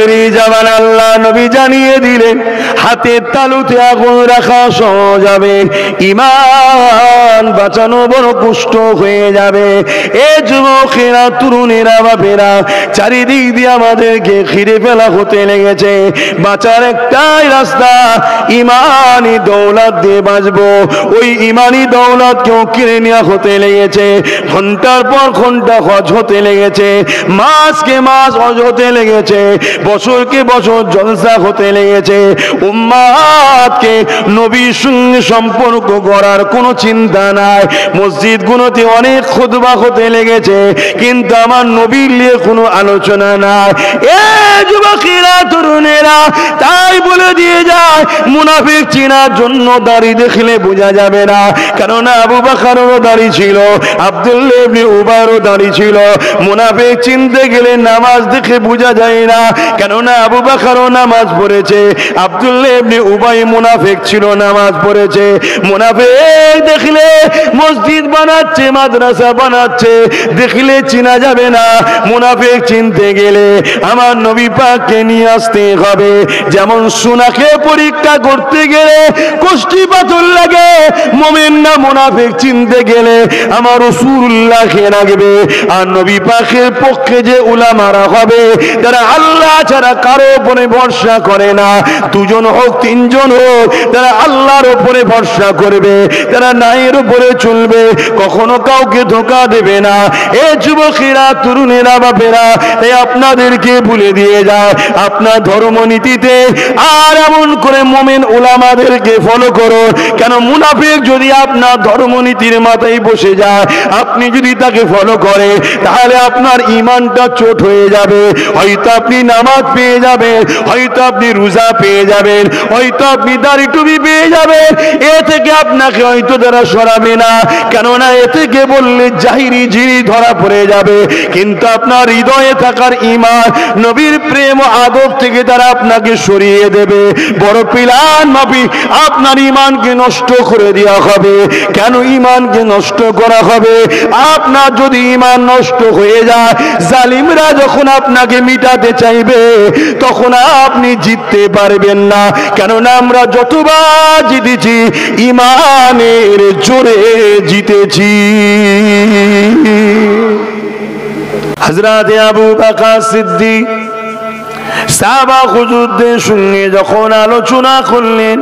জামান আল্লাহ নবী জানিয়ে দিলেন হাতের তালুতে আগুন রাখা সহজ হবে, ঈমান বাঁচানো বড় কষ্ট হয়ে যাবে। এ যুবকেরা, তরুণেরা, বাপেরা, চারিদিক দিয়ে আমাদেরকে ঘিরে ফেলা হতে লেগেছে। বাঁচার একটাই রাস্তা, ঈমানি দৌলত দিয়ে বাঁচবো। ওই ঈমানি দৌলত কেউ কিনে নেওয়া হতে লেগেছে, ঘন্টার পর ঘন্টা হজ হতে লেগেছে, মাসকে মাস হজ হতে লেগেছে, বছরকে বছর জলসা হতে লেগেছে। উম্মাতকে নবীর সঙ্গে সম্পর্ক গড়ার কোনো চিন্তা নাই। মসজিদগুলোতে অনেক খুতবা হতে লেগেছে, কিন্তু আমার নবীর নিয়ে কোনো আলোচনা নাই। এ যুবকেরা, তরুণেরা, তাই বলে দিয়ে যায় মুনাফিক চেনার জন্য দাড়ি দেখলে বোঝা যাবে না। কেননা আবু বকরেরও দাড়ি ছিল, আব্দুল্লাহ ইবনে উবাইরও দাড়ি ছিল। মুনাফিক চিনতে গেলে নামাজ দেখে বোঝা যায় না, কেননা আবু বকরও নামাজ পড়েছে, আব্দুল্লাহ ইবনে উবাই মুনাফিক ছিল, নামাজ পড়েছে। মুনাফিক দেখলে মসজিদ বানাচ্ছে, মাদ্রাসা বানাচ্ছে, দেখলে চিনা যাবে না। মুনাফিক চিনতে গেলে আমার নবী পাককে নিয়ে আসতে হবে। যেমন সোনাকে পরীক্ষা করতে গেলে কষ্টি পাথর লাগে, মুমিন না মুনাফিক চিনতে গেলে আমার রাসূলুল্লাহকে লাগবে। আর নবী পাকের পক্ষে যে উলামারা হবে, তারা আল্লাহ ছাড়া কারো উপরে ভরসা করে না। দুজন হোক, তিনজন হোক, তারা আল্লাহর উপরে ভরসা করবে, তারা নাইয়ের উপরে চলবে, কখনো কাউকে ধোঁকা দেবে না। এ যুবকেরা, তরুণেরা, বাপেরা, এই আপনাদেরকে বলে দিয়ে যায় আপনার ধর্মনীতিতে আর এমন করে মুমিন উলামাদেরকে ফলো করো। কেন মুনাফিক যদি আপনার ধর্মনীতির মাথায় বসে যায়, আপনি যদি তাকে ফলো করে, তাহলে আপনার ঈমানটা চোট হয়ে যাবে। হয়তো আপনি নামাজ পেয়ে যাবেন, হয়তো আপনি রোজা পেয়ে যাবেন, হয়তো আপনি দাড়ি টুপি পেয়ে যাবেন, এ থেকে আপনাকে হয়তো তারা সরাবে না। কেননা এ থেকে বললে জাহিরি জিরি ধরা পড়ে যাবে, কিন্তু আপনার হৃদয়ে থাকার ঈমান, নবীর প্রেম ও আদব থেকে তারা আপনাকে সরিয়ে দেবে। বড় প্ল্যান মাফি আপনার ঈমানকে নষ্ট করে দেওয়া হবে। কেন ঈমানকে নষ্ট করা হবে? আপনার যদি ঈমান নষ্ট হয়ে যায়, জালিমরা যখন আপনাকে মিটাতে চাইবে, তখন আপনি জিততে পারবেন না। কেননা আমরা যতবার জিতেছি, ঈমানের জোরে জিতেছি। হযরত আবু বকর সিদ্দিক সাহাবা হুজুরদের সঙ্গে যখন আলোচনা করলেন,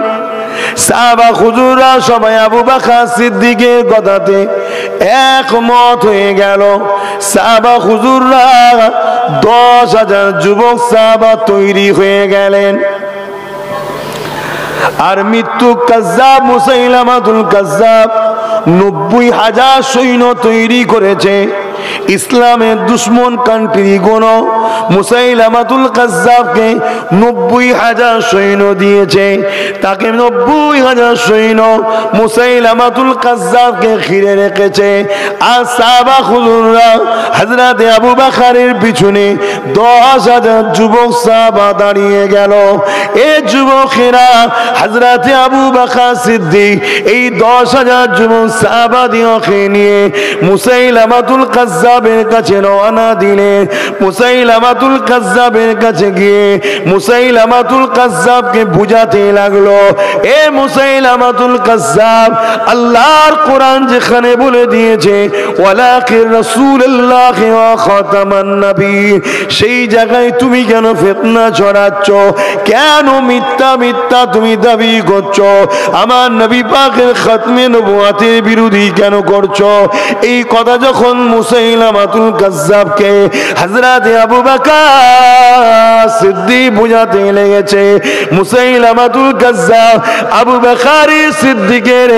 সাহাবা হুজুররা সবাই আবু বকর সিদ্দিকের কথাতে একমত হয়ে গেল। সাহাবা হুজুররা 10,000 যুবক সাহাবা তৈরি হয়ে গেলেন। আর মৃত্যু কাজ্জাব মুসাইলামাতুল কাজ্জাব 90,000 সৈন্য তৈরি করেছে। ইসলামের দুশ্মন কান্ট্রি গুলো মুসাইলামাতুল কাজ্জাবকে 90,000 সৈন্য দিয়েছে। তাকে 90,000 সৈন্য মুসাইলামাতুল কাজ্জাবকে ঘিরে রেখেছে। আর সাহাবা হুজুররা হযরত আবু বকরের পিছনে 10,000 যুবক সাহাবা দাঁড়িয়ে গেল। এই যুবকেরা হযরত আবু বকর সিদ্দিক এই 10,000 যুবক সাহাবা দিওকে নিয়ে মুসাইলামাতুল কাজ্জাবের কাছে রওনা দিলেন। মুসাইলামাতুল কাজ্জাবের কাছে গিয়ে মুসাইলামাতুল কাজ্জাবকে বুঝাতে লাগলো, এ মুসাইলামাতুল কাজ্জাব, আল্লাহর কোরআন যেখানে বলে দিয়েছে ওয়ালাকির রাসূলুল্লাহ ওয়া খাতামান নবীয়্যিন, সেই জায়গায় তুমি কেন ফিতনা ছড়াচ্ছ? কেন মিথ্যা মিথ্যা তুমি দাবি করছো? আমার নবী পাকের খাতমে নবুয়তের বিরোধী কেন করছো? এই কথা যখন মুসাইলামাতুল কাজ্জাবকে হযরত আবু বকর সিদ্দিক বুঝাতে লেগেছে, মুসাইলামাতুল কাজ্জাব আবু বকর সিদ্দিকের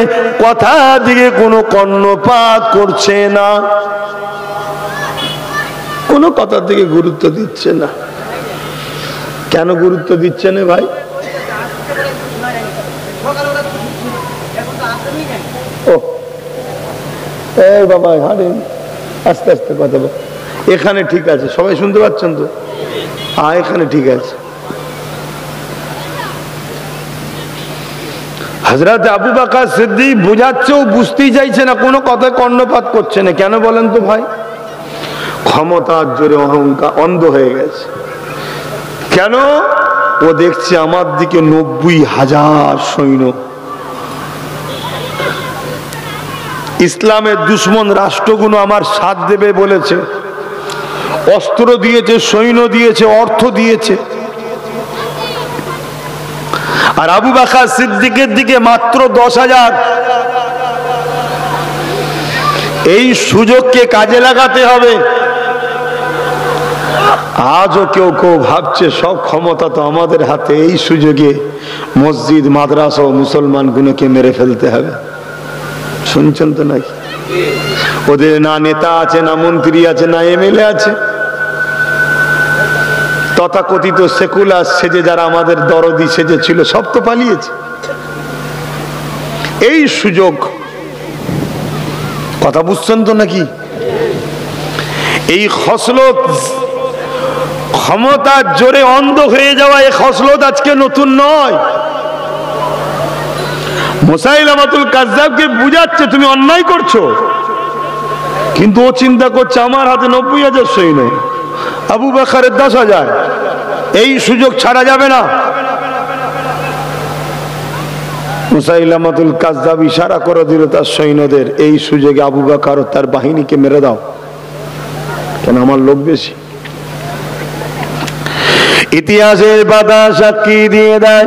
কথা দিকে কোনো কর্ণপাত করছে না, কোনো কথার দিকে গুরুত্ব দিচ্ছে না। কেন গুরুত্ব দিচ্ছে না ভাই? এই বাবা হাঁটেন, আস্তে আস্তে কথা বল। এখানে ঠিক আছে, সবাই শুনতে পাচ্ছেন তো? হ্যাঁ, এখানে ঠিক আছে। হযরত আবু বকর সিদ্দিক বুঝাচ্ছেও বুঝতেই চাইছে না, কোনো কথা কর্ণপাত করছে না। কেন বলেন তো ভাই? ক্ষমতার জোরে অহংকার, অন্ধ হয়ে গেছে। কেন? ও দেখছে আমার দিকে 90,000 সৈন্য। ইসলামের দুশ্মন রাষ্ট্রগুলো আমার সাথ দেবে বলেছে, অস্ত্র দিয়েছে, সৈন্য দিয়েছে, অর্থ দিয়েছে। আর আবু বকর সিদ্দিকের দিকে মাত্র 10,000। এই সুযোগকে কাজে লাগাতে হবে। আজও কেউ কেউ ভাবছে সব ক্ষমতা তো আমাদের হাতে, এই সুযোগে মসজিদ মাদ্রাসা ও মুসলমানগুলোকে মেরে ফেলতে হবে। শুনছেন তো নাকি? ওদের না নেতা আছে, না মন্ত্রী আছে, না এমএলএ আছে। তথাকথিত সেকুলার সেজে যারা আমাদের দরদি সেজে ছিল সব তো পালিয়েছে। এই সুযোগ, কথা বুঝছেন তো নাকি? এই খসলত, ক্ষমতার জোরে অন্ধ হয়ে যাওয়া, এই খসলত আজকে নতুন নয়। মুসাইলামাতুল কাজ্জাবকে বুঝাচ্ছে তুমি অন্যায় করছো, কিন্তু ও চিন্তা করছে আমার হাতে 90,000 সৈন্য, আবু বকরের 10,000। এই সুযোগ ছাড়া যাবে না। মুসাইলামাতুল কাজ্জাব ইশারা করে দিল তার সৈন্যদের, এই সুযোগে আবু বকর ও তার বাহিনীকে মেরে দাও, কেন আমার লোক বেশি। ইতিহাসের পাতা সাক্ষী দিয়ে দেয়,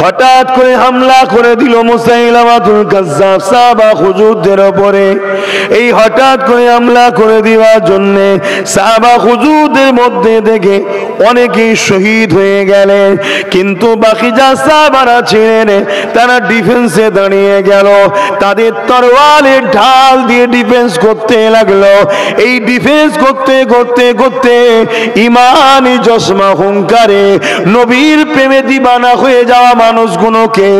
হঠাৎ করে হামলা করে দিল মুসাইলামাতুল কাজ্জাব সাহাবা হুজুরদের উপরে। এই হঠাৎ করে হামলা করে দেওয়ার জন্য সাহাবা হুজুরদের মধ্যে থেকে অনেকেই শহীদ হয়ে গেলেন, কিন্তু বাকি যা সাহাবারা ছিলেন তারা ডিফেন্সে দাঁড়িয়ে গেল, তাদের তরোয়ালের ঢাল দিয়ে ডিফেন্স করতে লাগলো। এই ডিফেন্স করতে করতে করতে ইমানি জসমা হুঙ্কারে নবীর প্রেমে দিবানা হয়ে যাওয়া মানুষগুলোকে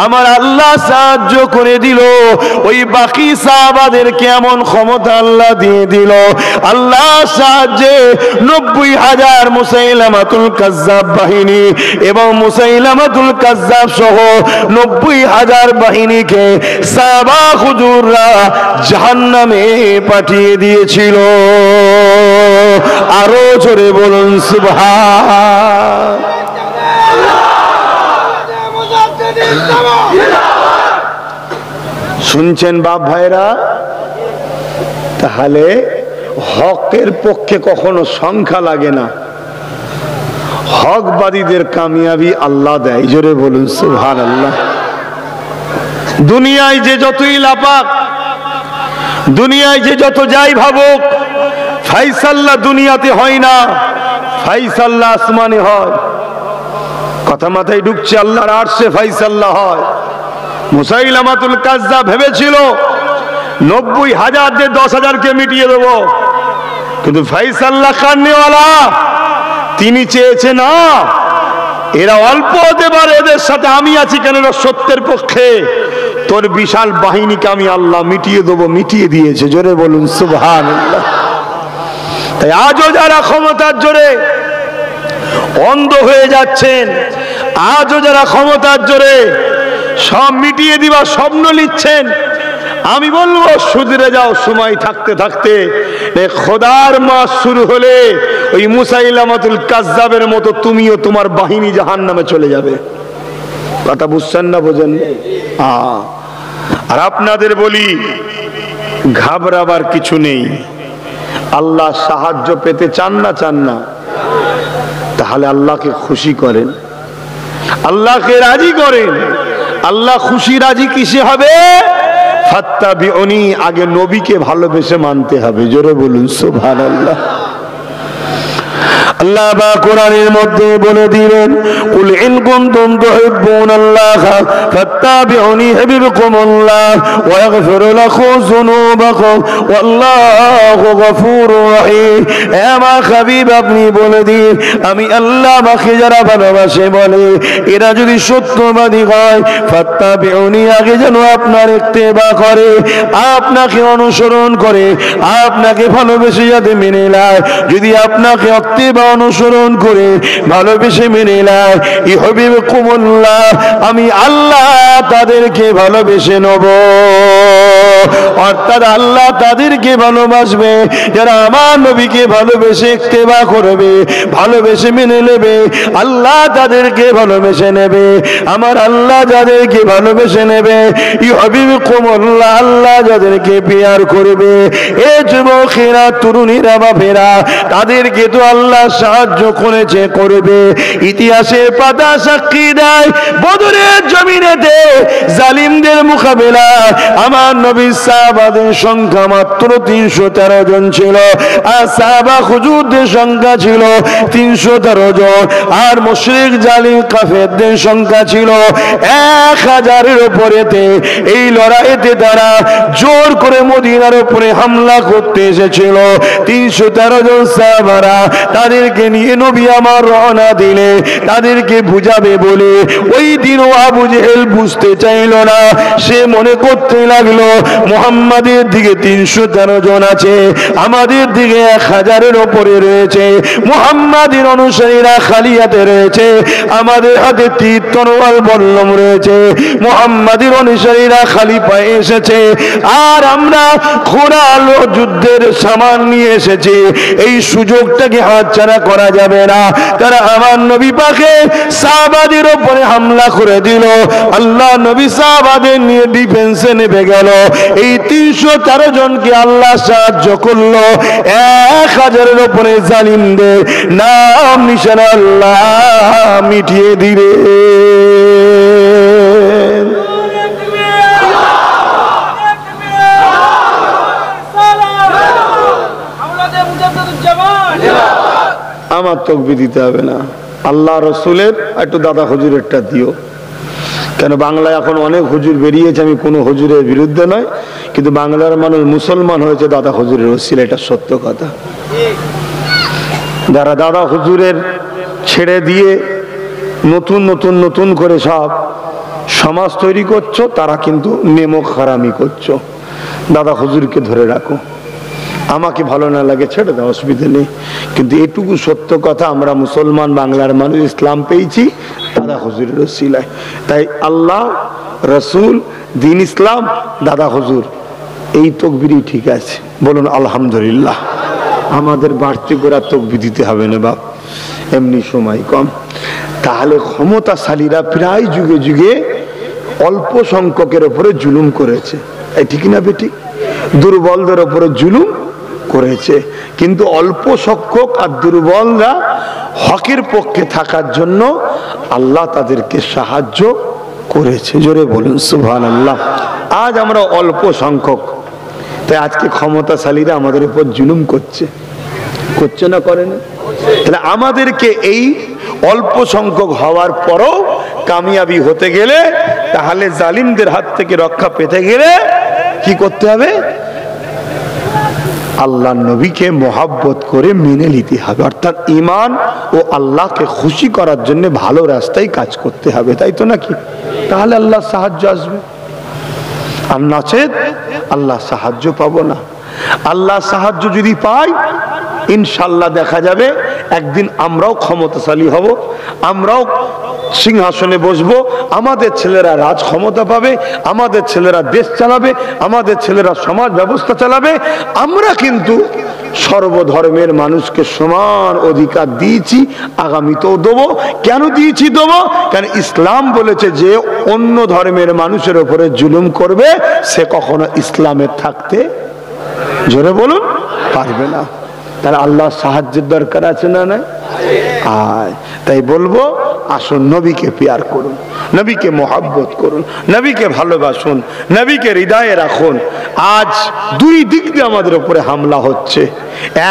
আমার আল্লাহ সাহায্য করে দিল। ওই বাকি সাহাবাদেরকে এমন ক্ষমতা আল্লাহ দিয়ে দিল, আল্লাহ সাহায্যে 90,000 মুসাইলামাতুল কাজ্জাব বাহিনী এবং মুসাইলামাতুল কাজ্জাব সহ 90,000 বাহিনীকে সাহাবা হুজুররা জাহান্নামে পাঠিয়ে দিয়েছিল। আরো জোরে বলুন সুবহান। শুনছেন বাপ ভাইরা? তাহলে হকের পক্ষে কখনো সংখ্যা লাগে না, হকবাদীদের কামিয়াবি আল্লাহ দেয়। জোরে বলুন সুবহানাল্লাহ। দুনিয়ায় যে যতই লাপাক, দুনিয়ায় যে যত যাই ভাবুক, ফাইসাল্লাহ দুনিয়াতে হয় না, ফাইসাল্লাহ আসমানে হয়। কথা মাথায় ঢুকছে? আল্লাহর আরশে ফাইসাল্লাহ হয়। মুসাইলামাতুল কাজ্জাব ভেবেছিল 90,000 দিয়ে 10,000কে মিটিয়ে দেব, কিন্তু ফাইসাল্লাহ কান্নেওয়ালা তিনি চেয়েছে না, এরা অল্প হতে পারে, এদের সাথে আমি আছি কেন, এরা সত্যের পক্ষে, তোর বিশাল বাহিনীকে আমি আল্লাহ মিটিয়ে দেবো, মিটিয়ে দিয়েছে। জোরে বলুন সুবহানাল্লাহ। তাই আজও যারা ক্ষমতার জোরে অন্ধ হয়ে যাচ্ছেন, আজও যারা ক্ষমতার জোরে সব মিটিয়ে দিবা স্বপ্ন নিচ্ছেন, আমি বলবো সুধরে যাও। সময় থাকতে থাকতে খোদার মাস শুরু হলে ওই মুসাইলামাতুল কাজ্জাবের মতো তুমিও তোমার বাহিনী জাহান্নামে চলে যাবে। কথা বুঝছেন না? বোঝেন? আর আপনাদের বলি, ঘাবড়াবার কিছু নেই। আল্লাহ সাহায্য পেতে চান না? চান না? তাহলে আল্লাহকে খুশি করেন, আল্লাহকে রাজি করেন। আল্লাহ খুশি রাজি কিসে হবে? ফাত্তাবিউনি, আগে নবীকে ভালোবেসে মানতে হবে। জোরে বলুন সুবহানাল্লাহ। আল্লাহ বা কোরআনের মধ্যে বলে দিলেন, কুল ইন কুনতুম তুহিব্বুনাল্লাহ ফাত্তাবিউনি ইউহিব্বুকুমুল্লাহ ওয়া ইয়াগফির লাকুম যুনুবাকুম ওয়াল্লাহু গফুরুর রহিম। হে আমার হাবিব, আপনি বলে দিন, আমি আল্লাহ আমাকে যারা ভালোবাসে বলে এরা যদি সত্যবাদী হয়, ফাত্তাবিউনি, আগে যেন আপনার ইত্তেবা করে, আপনাকে অনুসরণ করে, আপনাকে ভালোবেসে যাতে মেনে নেয়। যদি আপনাকে ইত্তেবা অনুসরণ করে ভালোবেসে মেনে নেয়, ইউহিব্বুকুমুল্লাহ, আমি আল্লাহ তাদেরকে ভালোবেসে নেব। অর্থাৎ আল্লাহ তাদেরকে ভালোবাসবে যারা আমার নবীকে ভালোবেসে ইত্তেবা করবে, ভালোবেসে মেনে নেবে। আল্লাহ তাদেরকে ভালোবেসে নেবে। আমার আল্লাহ যাদেরকে ভালোবেসে নেবে, ইউহিব্বুকুমুল্লাহ, আল্লাহ যাদেরকে প্যার করবে। এ যুবকেরা, তরুণীরা, বাপেরা, তাদেরকে তো আল্লাহ সাহায্য করেছে, করবে। ইতিহাসের পাতা সাক্ষী দেয়, বদরের জমিনেতে জালিমদের মোকাবেলা আমার নবীর সাহাবাদের সংখ্যা মাত্র 313 জন ছিল, আর সাহাবা হুজুরদের সংখ্যা ছিল 313 জন, আর মুশরিক জালিম কাফেরদের সংখ্যা ছিল 1000-এর উপরেতে। এই লড়াইতে তারা জোর করে মদিনার উপরে হামলা করতে এসেছিল। 313 জন সাহাবারা তাদেরকে নিয়ে নবী আমার রওনা দিলে তাদেরকে বুঝাবে বলে ওই দিনও আবু জেহেল বুঝতে চাইল না। সে মনে করতে লাগলো মুহাম্মাদের দিকে 313 জন আছে, আমাদের দিকে 1000-এর উপরে রয়েছে। মুহাম্মাদের অনুসারীরা খালি হাতে রয়েছে, আমাদের হাতে তীর তরোয়াল বল্লম রয়েছে। মুহাম্মাদের অনুসারীরা খালি পায়ে এসেছে, আর আমরা ঘোড়া আলো যুদ্ধের সামান নিয়ে এসেছি। এই সুযোগটাকে হাতছাড়া করা যাবে না। তারা আমার নবী পাকে সাহাবাদের উপরে হামলা করে দিল। আল্লাহ নবী সাহাবাদের নিয়ে ডিফেন্সে নেমে গেল। এই 313 জনকে আল্লাহ সাহায্য করলো। 1000-এর উপরে জালিমদের নাম নিশানা আল্লাহ মিটিয়ে দিলে। আমার তকবীর দিতে হবে না, আল্লাহ রসুলের একটু দাদা হুজুরেরটা দিও। কেন বাংলায় এখন অনেক হুজুর বেরিয়েছে, আমি কোনো হুজুরের বিরুদ্ধে নয়, কিন্তু বাংলার মানুষ মুসলমান হয়েছে দাদা হুজুরের ওসিলা, এটা সত্য কথা। যারা দাদা হুজুরের ছেড়ে দিয়ে নতুন নতুন নতুন করে সব সমাজ তৈরি করছো, তারা কিন্তু নেমক হারামি করছো। দাদা হুজুরকে ধরে রাখো, আমাকে ভালো না লাগে ছেড়ে দাও, অসুবিধা নেই, কিন্তু এটুকু সত্য কথা, আমরা মুসলমান বাংলার মানুষ ইসলাম পেয়েছি দাদা হুজুরের ওসিলায়। তাই আল্লাহ, রসুল, দিন ইসলাম, দাদা হুজুর, এই তকবিরই ঠিক আছে। বলুন আলহামদুলিল্লাহ। আমাদের বাড়তি করে তকবির দিতে হবে না বাপ, এমনি সময় কম। তাহলে ক্ষমতাশালীরা প্রায় যুগে যুগে অল্প সংখ্যকের উপরে জুলুম করেছে, এই ঠিক না বেঠিক? দুর্বলদের উপরে জুলুম করেছে, কিন্তু অল্প সংখ্যক আর দুর্বলরা হকের পক্ষে থাকার জন্য আল্লাহ তাদেরকে সাহায্য করেছে। জোরে বলুন সুবহানাল্লাহ। আজ আমরা অল্প সংখ্যক, তাই আজকে ক্ষমতাশালীরা আমাদের উপর জুলুম করছে, করছে না করেন? তাহলে আমাদেরকে এই অল্প সংখ্যক হওয়ার পরও কামিয়াবি হতে গেলে, তাহলে জালিমদের হাত থেকে রক্ষা পেতে গেলে কি করতে হবে? আল্লাহ নবীকে মোহাব্বত করে মেনে নিতে হবে, অর্থাৎ ঈমান ও আল্লাহকে খুশি করার জন্য ভালো রাস্তায় কাজ করতে হবে, তাই তো নাকি? তাহলে আল্লাহ সাহায্য আসবে, আর নচেত আল্লাহ সাহায্য পাবো না। আল্লাহ সাহায্য যদি পাই, ইনশাল্লাহ দেখা যাবে একদিন আমরাও ক্ষমতাশালী হব, আমরাও সিংহাসনে বসবো, আমাদের ছেলেরা রাজ ক্ষমতা পাবে, আমাদের ছেলেরা দেশ চালাবে, আমাদের ছেলেরা সমাজ ব্যবস্থা চালাবে। আমরা কিন্তু সর্বধর্মের মানুষকে সমান অধিকার দিয়েছি, আগামীতেও দেবো। কেন দিয়েছি? দেবো কেন? ইসলাম বলেছে যে অন্য ধর্মের মানুষের উপরে জুলুম করবে, সে কখনো ইসলামের থাকতে, জোরে বলুন, পারবে না। তাহলে আল্লাহর সাহায্যের দরকার আছে না নাই? আয়, তাই বলবো আসুন নবীকে প্যার করুন, নবীকে মোহাব্বত করুন, নবীকে ভালোবাসুন, নবীকে হৃদয়ে রাখুন। আজ দুই দিক দিয়ে আমাদের উপরে হামলা হচ্ছে।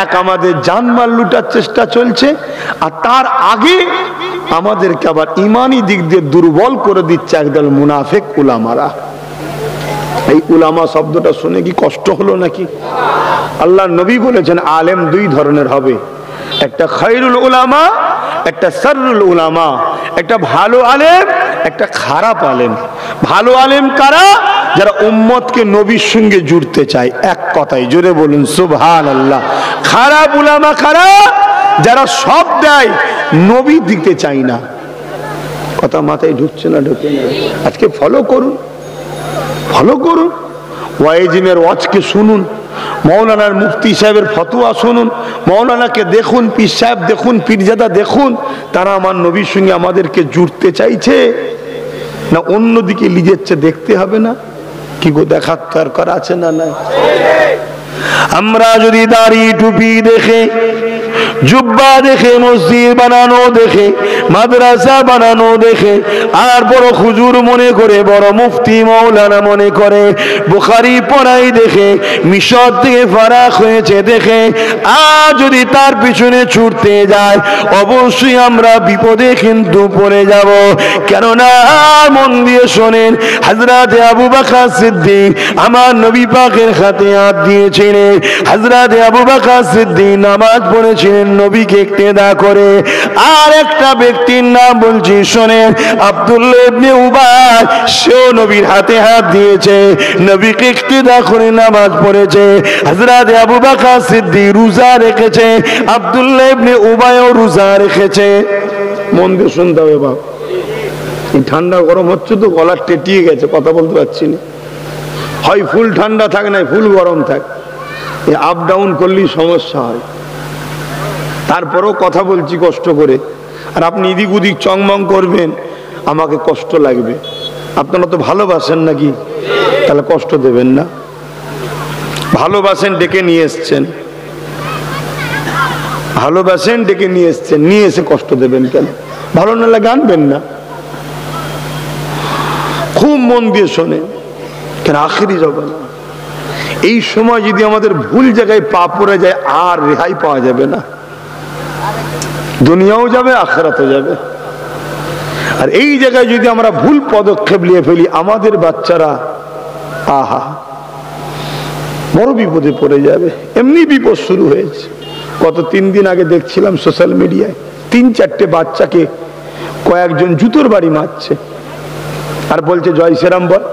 এক, আমাদের জানমাল লুটার চেষ্টা চলছে, আর তার আগে আমাদেরকে আবার ইমানি দিক দিয়ে দুর্বল করে দিচ্ছে একদল মুনাফিক উলামারা। এই উলামা শব্দটা শুনে কি কষ্ট হলো নাকি? আল্লাহ নবী বলেছেন আলেম দুই ধরনের হবে, একটা খায়রুল উলামা, একটা শাররুল উলামা। একটা ভালো আলেম, একটা খারাপ আলেম। ভালো আলেম কারা? যারা উম্মতকে নবীর সঙ্গে জুড়তে চায়, এক কথায় জোরে বলুন সুবহানাল্লাহ। খারাপ উলামা কারা? যারা সব দেয় নবী দিতে চাই না। কথা মাথায় ঢুকছে না? ঢুকে না? আজকে ফলো করুন, ফলো করুন, ওয়াইজিমের ওয়াজকে শুনুন, মৌলানার মুফতি সাহেবের ফতোয়া শুনুন, মৌলানাকে দেখুন, পীর সাহেব দেখুন, পীরজাদা দেখুন, তারা আমার নবীর সঙ্গে আমাদেরকে জুড়তে চাইছে না অন্যদিকে নিয়ে যাচ্ছে? দেখতে হবে না? কি গো, দেখার দরকার আছে না? না, আমরা যদি দাড়ি টুপি দেখে, জুব্বা দেখে, মসজিদ বানানো দেখে, মাদ্রাসা বানানো দেখে, আর বড় হুজুর মনে করে, বড় মুফতি মৌলানা মনে করে, বুখারী পড়াই দেখে, মিশর থেকে ফারাক হয়েছে দেখে, আর যদি তার পিছনে ছুটতে যায়, অবশ্যই আমরা বিপদে কিন্তু পড়ে যাব। কেননা মন দিয়ে শোনেন, হযরত আবু বকর সিদ্দিক আমার নবী পাকের হাতে হাত দিয়েছিলেন। হযরত আবু বকর সিদ্দিক নামাজ পড়েছিলেন নবীকে ইক্তেদা করে। আর একটা ব্যক্তির নাম বলছি শোনেন, আব্দুল্লাহ ইবনে উবাই, সেও নবীর হাতে হাত দিয়েছে, নবীকে ইক্তেদা করে নামাজ পড়েছে। হযরত আবু বকর সিদ্দিক রোজা রেখেছে, আব্দুল্লাহ ইবনে উবাইও রোজা রেখেছে। মন দিয়ে শুনতে হবে বাবা। ঠান্ডা গরম হচ্ছে তো গলা টেটিয়ে গেছে, কথা বলতে পারছি না। হয় ফুল ঠান্ডা থাক, না ফুল গরম থাক, আপ ডাউন করলেই সমস্যা হয়। তারপরেও কথা বলছি কষ্ট করে, আর আপনি এদিক ওদিক চংমং করবেন, আমাকে কষ্ট লাগবে। আপনারা তো ভালোবাসেন নাকি? তাহলে কষ্ট দেবেন না। ভালোবাসেন, ডেকে নিয়ে এসছেন, ভালোবাসেন, ডেকে নিয়ে এসছেন, নিয়ে এসে কষ্ট দেবেন কেন? ভালো না লাগে আনবেন না। খুব মন দিয়ে শোনে, কেন আখেরি জবান। এই সময় যদি আমাদের ভুল জায়গায় পা পড়ে যায়, আর রেহাই পাওয়া যাবে না। দুনিয়াও যাবে, আখিরাতও যাবে। আর এই জায়গায় যদি আমরা ভুল পদক্ষেপ নিয়ে ফেলি, আমাদের বাচ্চারা আহা বড় বিপদে পড়ে যাবে। এমনি বিপদ শুরু হয়েছে। গত 3 দিন আগে দেখছিলাম সোশ্যাল মিডিয়ায় 3-4টে বাচ্চাকে কয়েকজন জুতোর বাড়ি মারছে, আর বলছে জয় শ্রীরাম বল।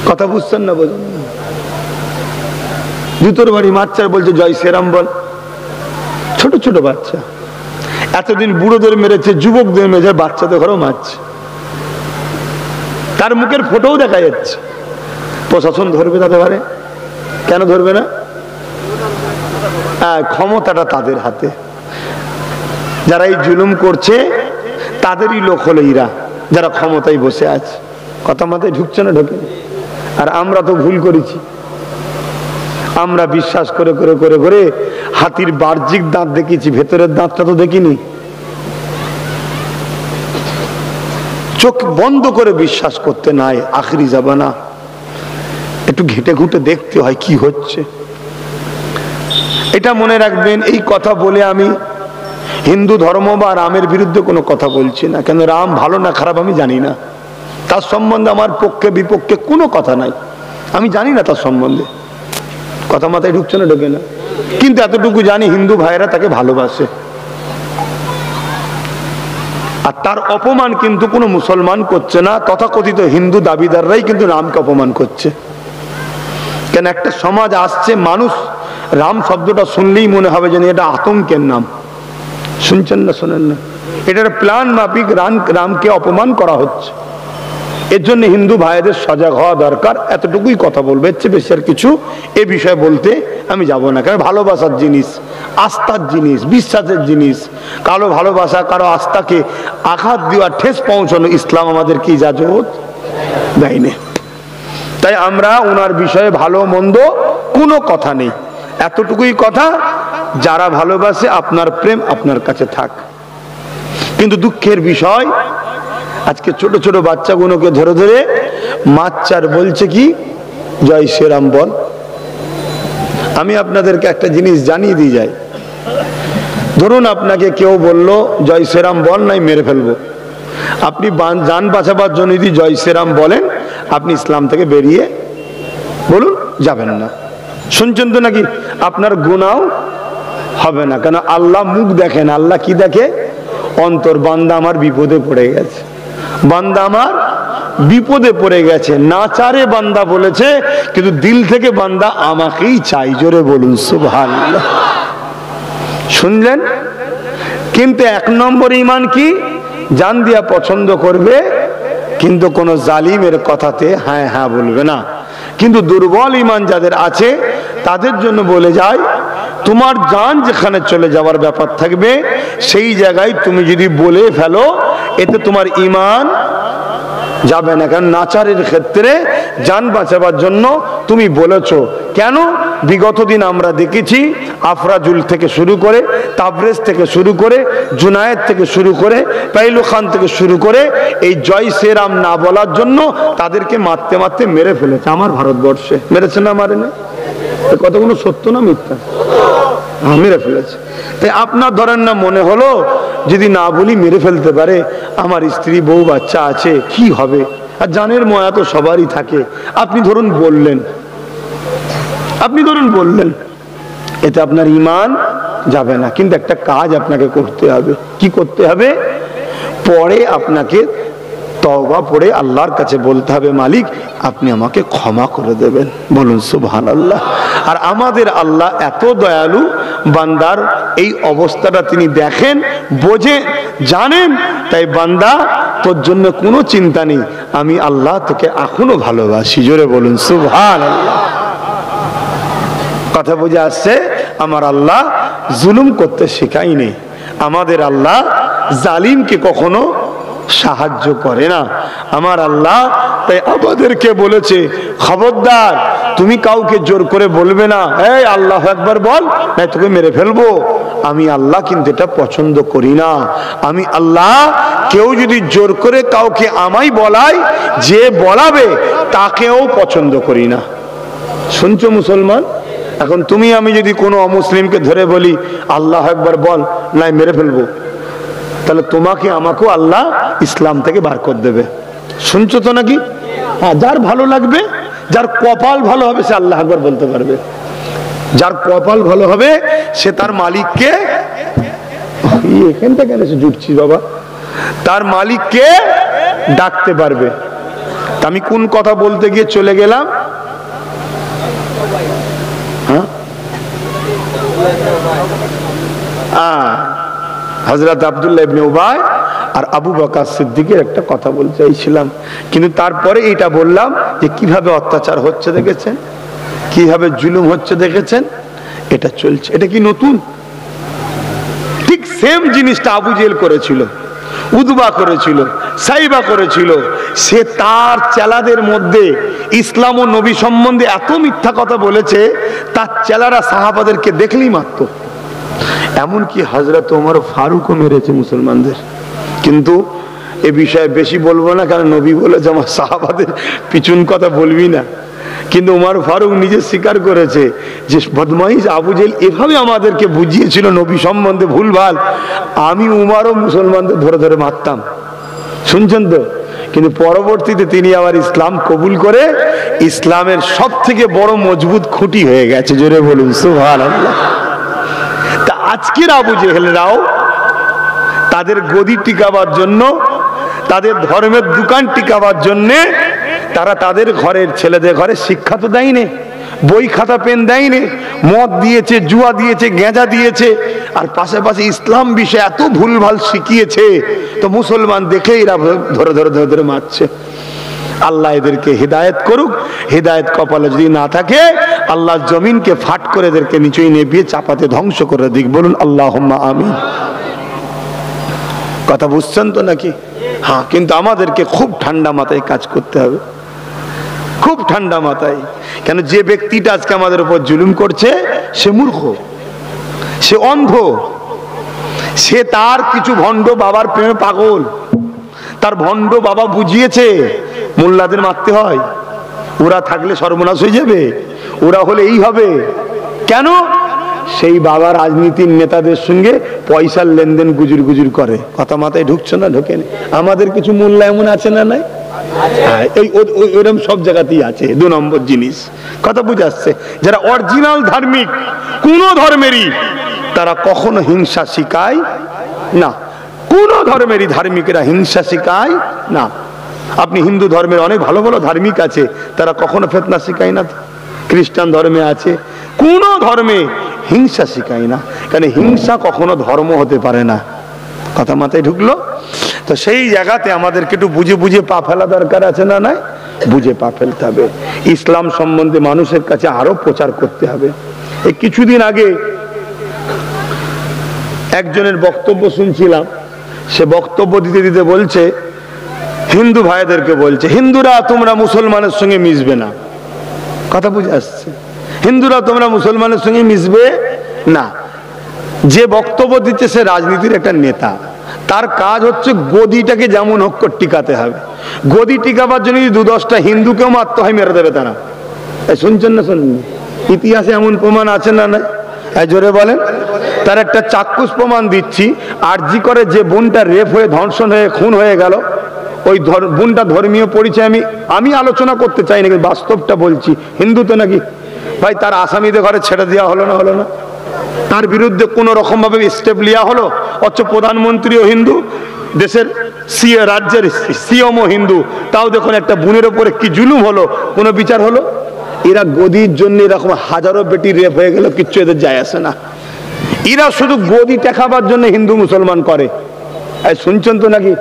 কথা বুঝছেন না? বোঝেন না? জুতোর বাড়ি মারছে আর বলছে জয় শ্রীরাম বল। ছোট ছোট বাচ্চা। এতদিন বুড়োদের মেরেছে, যুবকদের মেরেছে, বাচ্চাদের ঘরেও মারছে। তার মুখের ফটোও দেখা যাচ্ছে। প্রশাসন ধরবে তাদের ঘরে? কেন ধরবে না? ক্ষমতাটা তাদের হাতে। যারা এই জুলুম করছে তাদেরই লোক হলো এরা, যারা ক্ষমতায় বসে আছে। কথা মাথায় ঢুকছে না? ঢোকে। আর আমরা তো ভুল করেছি। আমরা বিশ্বাস করে করে করে করে হাতির বাহ্যিক দাঁত দেখেছি, ভেতরের দাঁতটা তো দেখিনি। চোখ বন্ধ করে বিশ্বাস করতে নাই। আখেরি জামানা, একটু ঘেটে ঘুটে দেখতে হয় কি হচ্ছে। এটা মনে রাখবেন। এই কথা বলে আমি হিন্দু ধর্ম বা রামের বিরুদ্ধে কোনো কথা বলছি না, কেন রাম ভালো না খারাপ আমি জানি না। তার সম্বন্ধে আমার পক্ষে বিপক্ষে কোনো কথা নাই, আমি জানি না তার সম্বন্ধে। কথা মাথায় ঢুকছে না? ঢোকে না। কিন্তু এতটুকু জানি, হিন্দু ভাইয়েরা তাকে ভালোবাসে। আর তার অপমান কিন্তু কোনো মুসলমান করছে না, তথাকথিত হিন্দু দাবিদাররাই কিন্তু রামকে অপমান করছে। কেন একটা সমাজ আসছে, মানুষ রাম শব্দটা শুনলেই মনে হবে যেন এটা আতঙ্কের নাম। শুনছেন না? শোনেন না? এটার প্ল্যান মাফিক রামকে অপমান করা হচ্ছে। এর জন্য হিন্দু ভাইদের সজাগ হওয়া দরকার। এতটুকুই কথা বলবো, এর চেয়ে বেশি আর কিছু এ বিষয়ে বলতে আমি যাব না। কারণ ভালোবাসার জিনিস, আস্থার জিনিস, বিশ্বাসের জিনিস। কারো ভালোবাসা, কারো আস্থাকে আঘাত দেওয়া, ঠেস পৌঁছানো ইসলাম আমাদেরকে ইজাজত দেয়নি। তাই আমরা ওনার বিষয়ে ভালো মন্দ কোনো কথা নেই। এতটুকুই কথা, যারা ভালোবাসে আপনার প্রেম আপনার কাছে থাক। কিন্তু দুঃখের বিষয়, আজকে ছোট ছোট বাচ্চাগুলোকে ধরে ধরে মাচ্চার বলছে কি জয় শ্রীরাম বল। আমি আপনাদেরকে একটা জিনিস জানিয়ে দিয়ে যাই। ধরুন আপনাকে কেউ বলল জয় শ্রীরাম বল, নাই মেরে ফেলবো। আপনি যান বাঁচাবার জন্য যদি জয় শ্রীরাম বলেন, আপনি ইসলাম থেকে বেরিয়ে বলুন যাবেন না। শুনছেন তো নাকি? আপনার গুনাহ হবে না। কেন? আল্লাহ মুখ দেখেন। আল্লাহ কি দেখে? অন্তর। বান্দা আমার বিপদে পড়ে গেছে, বান্দা আমার বিপদে পড়ে গেছে। না চারে বান্দা বলেছে, কিন্তু দিল থেকে বান্দা আমাকেই চাই। জোরে বলুন সুবহানাল্লাহ। শুনলেন? কিন্তু 1 নম্বর ঈমান কি? জান দিয়া পছন্দ করবে, কিন্তু কোন জালিমের কথাতে হ্যাঁ হ্যাঁ বলবে না। কিন্তু দুর্বল ঈমান যাদের আছে তাদের জন্য বলে যায়, তোমার জান যেখানে চলে যাওয়ার ব্যাপার থাকবে সেই জায়গায় তুমি যদি বলে ফেলো, এতে তোমার ঈমান যাবে না। কারণ নাচারের ক্ষেত্রে জান বাঁচাবার জন্য তুমি বলেছো। কেন? বিগত দিন আমরা দেখেছি আফরাজুল থেকে শুরু করে, তাবরেজ থেকে শুরু করে, জুনায়েদ থেকে শুরু করে, পাইলু খান থেকে শুরু করে, এই জয় শ্রীরাম না বলার জন্য তাদেরকে মারতে মারতে মেরে ফেলেছে আমার ভারতবর্ষে। মেরেছে না মারেনি? কতগুলো সত্য না মিথ্যা? মেরে ফেলেছে। তাই আপনার ধরেন না মনে হলো যদি না বলি মেরে ফেলতে পারে, আমার স্ত্রী বউ বাচ্চা আছে, কি হবে? আর জানের ময়া তো সবারই থাকে। আপনি ধরুন বললেন, এতে আপনার ঈমান যাবে না। কিন্তু একটা কাজ আপনাকে করতে হবে। কি করতে হবে? পরে আপনাকে তওবা পড়ে আল্লাহর কাছে বলতে হবে, মালিক আপনি আমাকে ক্ষমা করে দেবেন। বলুন সুবহানাল্লাহ। আর আমাদের আল্লাহ এত দয়ালু, বান্দার এই অবস্থাটা তিনি দেখেন, বোঝে, জানেন। তাই বান্দা তোর জন্য কোনো চিন্তা নেই, আমি আল্লাহ তোকে এখনো ভালোবাসি। জোরে বলুন সুবহানাল্লাহ। কথা বুঝে আসছে? আমার আল্লাহ জুলুম করতে শেখায়নি। আমাদের আল্লাহ জালিমকে কখনো সাহায্য করে না। আমার আল্লাহ তাই আমাদেরকে বলেছে, খবরদার তুমি কাউকে জোর করে বলবে না, এই আল্লাহু আকবার বল, নাই তোকে মেরে ফেলবো। আমি আল্লাহ কিন্তু এটা পছন্দ করি না। আমি আল্লাহ কেউ যদি জোর করে কাউকে আমায় বলায়, যে বলাবে তাকেও পছন্দ করি না। শুনছো মুসলমান? এখন তুমি আমি যদি কোনো অমুসলিমকে ধরে বলি আল্লাহু আকবার বল, নাই মেরে ফেলবো, তাহলে তোমাকে আমাকেও আল্লাহ ইসলাম থেকে বার করে দেবে। শুনছো তো নাকি? হ্যাঁ, যার ভালো লাগবে, যার কপাল ভালো হবে সে আল্লাহু আকবার বলতে পারবে। যার কপাল ভালো হবে সে তার মালিককে, এখানটা কেন এসে জুটছি বাবা, তার মালিককে ডাকতে পারবে। আমি কোন কথা বলতে গিয়ে চলে গেলাম? হযরত আব্দুল্লাহ ইবনে উবাই আর আবু বকর সিদ্দিকের একটা কথা বলতে চাইছিলাম, কিন্তু তারপরে এটা বললাম যে কিভাবে অত্যাচার হচ্ছে দেখেছেন, কিভাবে জুলুম হচ্ছে দেখেছেন, এটা চলছে। এটা কি নতুন? ঠিক সেম জিনিসটা আবু জেহেল করেছিল, উদবা করেছিল, সাইবা করেছিল। সে তার চেলাদের মধ্যে ইসলাম ও নবী সম্বন্ধে এত মিথ্যা কথা বলেছে, তার চেলারা সাহাবাদেরকে দেখলেই মারত। এমনকি হযরত ওমর ফারুকও মেরেছে মুসলমানদের। কিন্তু এ বিষয়ে বেশি বলবো না, কারণ নবী বলেছে আমার সাহাবাদের পিছন কথা বলবি না। কিন্তু ওমর ফারুক নিজে স্বীকার করেছে যে বদমাইশ আবু জেহেল এভাবে আমাদেরকে বুঝিয়েছিল নবী সম্বন্ধে ভুলভাল, আমি উমরও মুসলমানদের ধরে ধরে মারতাম। শুনছেন তো? কিন্তু পরবর্তীতে তিনি আবার ইসলাম কবুল করে ইসলামের সব থেকে বড় মজবুত খুঁটি হয়ে গেছে। জোরে বলুন সুবহানাল্লাহ। তা আজকের আবু জেহেলরাও তাদের গদি টিকাবার জন্য, তাদের ধর্মের দোকান টিকাবার জন্য তারা তাদের ঘরের ছেলেদের ঘরে শিক্ষা তো দেয়নি, বই খাতা পেন দেয়নি, মদ দিয়েছে, জুয়া দিয়েছে, গেঁজা দিয়েছে, আর পাশাপাশি ইসলাম বিষয়ে এত ভুলভাল শিখিয়েছে, তো মুসলমান দেখে এরা ধরে ধরে ধরে ধরে মারছে। আল্লাহ এদেরকে হিদায়ত করুক। হিদায়ত কপালে যদি না থাকে, আল্লাহ জমিনকে ফাট করে এদেরকে নিচেই নেবিয়ে চাপাতে ধ্বংস করে দিক। বলুন আল্লাহুম্মা আমিন। কথা বুঝছেন তো নাকি? হ্যাঁ, কিন্তু আমাদেরকে খুব ঠান্ডা মাথায় কাজ করতে হবে, খুব ঠান্ডা মাথায়। কেন? যে ব্যক্তিটা আজকে আমাদের উপর জুলুম করছে সে মূর্খ, সে অন্ধ, সে তার কিছু ভণ্ড বাবার প্রেমে পাগল। তার ভণ্ড বাবা বুঝিয়েছে মোল্লাদের মারতে হয়, ওরা থাকলে সর্বনাশ হয়ে যাবে, ওরা হলে এই হবে। কেন? সেই বাবা রাজনীতির নেতাদের সঙ্গে পয়সার লেনদেন গুজুর গুজুর করে। কথা মাথায় ঢুকছে না? ঢোকেন? আমাদের কিছু মোল্লা এমন আছে না নাই? ওইরকম সব জায়গাতেই আছে। 2 নম্বর জিনিস, কথা বুঝে আসছে। যারা অরিজিনাল ধার্মিক কোন ধর্মেরই, তারা কখনো হিংসা শিখায় না। কোন ধর্মেরই ধার্মিকেরা হিংসা শিখায় না। আপনি হিন্দু ধর্মের অনেক ভালো ভালো ধার্মিক আছে, তারা কখনো ফিতনা শিখায় না। খ্রিস্টান ধর্মে আছে, কোন ধর্মে হিংসা শিখায় না। কারণ হিংসা কখনো ধর্ম হতে পারে না। কথা মাথায় ঢুকলো? তো সেই জায়গাতে আমাদেরকে একটু বুঝে বুঝে পা ফেলা দরকার আছে না? নাই, বুঝে পা ফেলতে হবে। ইসলাম সম্বন্ধে মানুষের কাছে আরো প্রচার করতে হবে। এই কিছুদিন আগে একজনের বক্তব্য শুনছিলাম, সে বক্তব্য দিতে দিতে বলছে, হিন্দু ভাইদেরকে বলছে, হিন্দুরা তোমরা মুসলমানের সঙ্গে মিশবে না। কথা বুঝে আসছে? হিন্দুরা তোমরা মুসলমানের সঙ্গে মিশবে না। যে বক্তব্য দিচ্ছে সে রাজনীতির একটা নেতা, তার কাজ হচ্ছে গদিটাকে যেমন হোক টিকাতে হবে। গদি টিকাবার জন্য যদি 2-10টা হিন্দুকেও মারতে হয়, মেরে দেবে তারা। শুনছেন না? শুনুন, ইতিহাসে এমন প্রমাণ আছে না? না, জোরে বলেন। তার একটা চাক্ষুষ প্রমাণ দিচ্ছি। আরজি করে যে বোনটা রেপ হয়ে ধর্ষণ হয়ে খুন হয়ে গেল, ওই বোনটা ধর্মীয় পরিচয় আমি আলোচনা করতে চাই না, কিন্তু বাস্তবটা বলছি। হিন্দু তো নাকি ভাই, তার আসামিদের ঘরে ছেড়ে দেওয়া হলো না? হলো না? তার বিরুদ্ধে কোন রকম ভাবে স্টেপ লিয়া হলো? অথচ প্রধানমন্ত্রীও হিন্দু, দেশের রাজ্যের সিএমও হিন্দু, তাও দেখুন একটা বোনের উপরে কি জুলুম হলো, কোনো বিচার হলো? এরা গদির জন্য এরকম হাজারো বেটি রেপ হয়ে গেল, কিচ্ছু এদের যায় আসে না। এরা শুধু গদি টেকাবার জন্য হিন্দু মুসলমান করে। শুনছেন তো নাকি?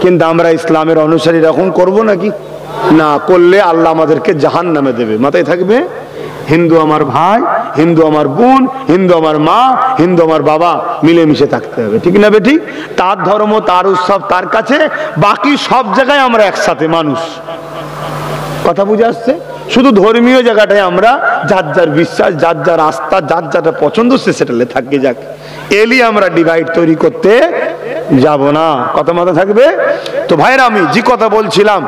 কিন্তু আমরা ইসলামের অনুসারী এরকম করবো নাকি? না করলে আল্লাহ আমাদেরকে জাহান্নামে দেবে। মাথায় থাকবে, হিন্দু আমার ভাই, হিন্দু আমার বোন, হিন্দু আমার মা, হিন্দু আমার বাবা, মিলেমিশে থাকতে হবে। ঠিক না বেঠিক? তার ধর্ম, তার উৎসব তার কাছে, বাকি সব জায়গায় আমরা একসাথে মানুষ। কথা বুঝে আসছে? শুধু ধর্মীয় জায়গাটায় আমরা যার যার বিশ্বাস, যার যার আস্থা, যার যার পছন্দ সে সেটালে থাকি যাক। এলি আমরা ডিভাইড তৈরি করতে যাব না। কথা মাথা থাকবে তো? ভাইরা, আমি যে কথা বলছিলাম,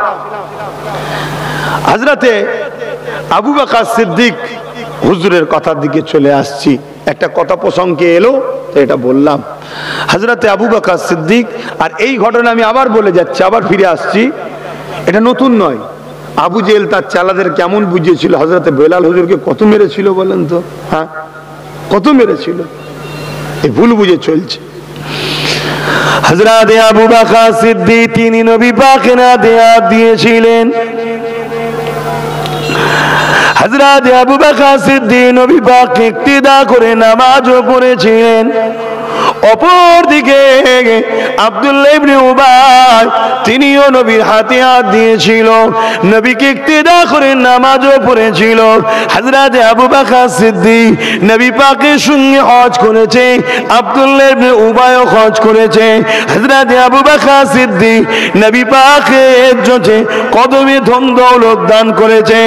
হযরতে আবু বকর সিদ্দিক হুজুরের কথার দিকে চলে আসছি। একটা কথা প্রসঙ্গে এলো তো এটা বললাম। হযরতে আবু বকর সিদ্দিক, আর এই ঘটনা আমি আবার বলে যাচ্ছি, আবার ফিরে আসছি, এটা নতুন নয়। আবু জেহেল তার চালাদের কেমন বুঝিয়েছিল, হযরতে বেলাল হুজুরকে কত মেরেছিল বলেন তো? হ্যাঁ, কত মেরেছিল? এই ভুল বুঝে চলছে। হযরতে আবু বকর সিদ্দিক তিনি নবী পাকের হাদিয়া দিয়েছিলেন। হযরতে আবু বকর সিদ্দিক নবী পাককে ইক্তিদা করে নামাজও পড়েছিলেন। অপরদিকে আব্দুল্লাহ ইবনে উবাই তিনিও নবীর হাতে হাত দিয়েছিল, নবীকে ইক্তিদা করে নামাজও পড়েছিল। হযরতে আবু বকর সিদ্দিক নবী পাকের সঙ্গে হজ করেছে, আব্দুল্লাহ ইবনে উবাইও হজ করেছে। হযরতে আবু বকর সিদ্দিক নবী পাকের জন্য কদমে ধন দৌলত দান করেছে,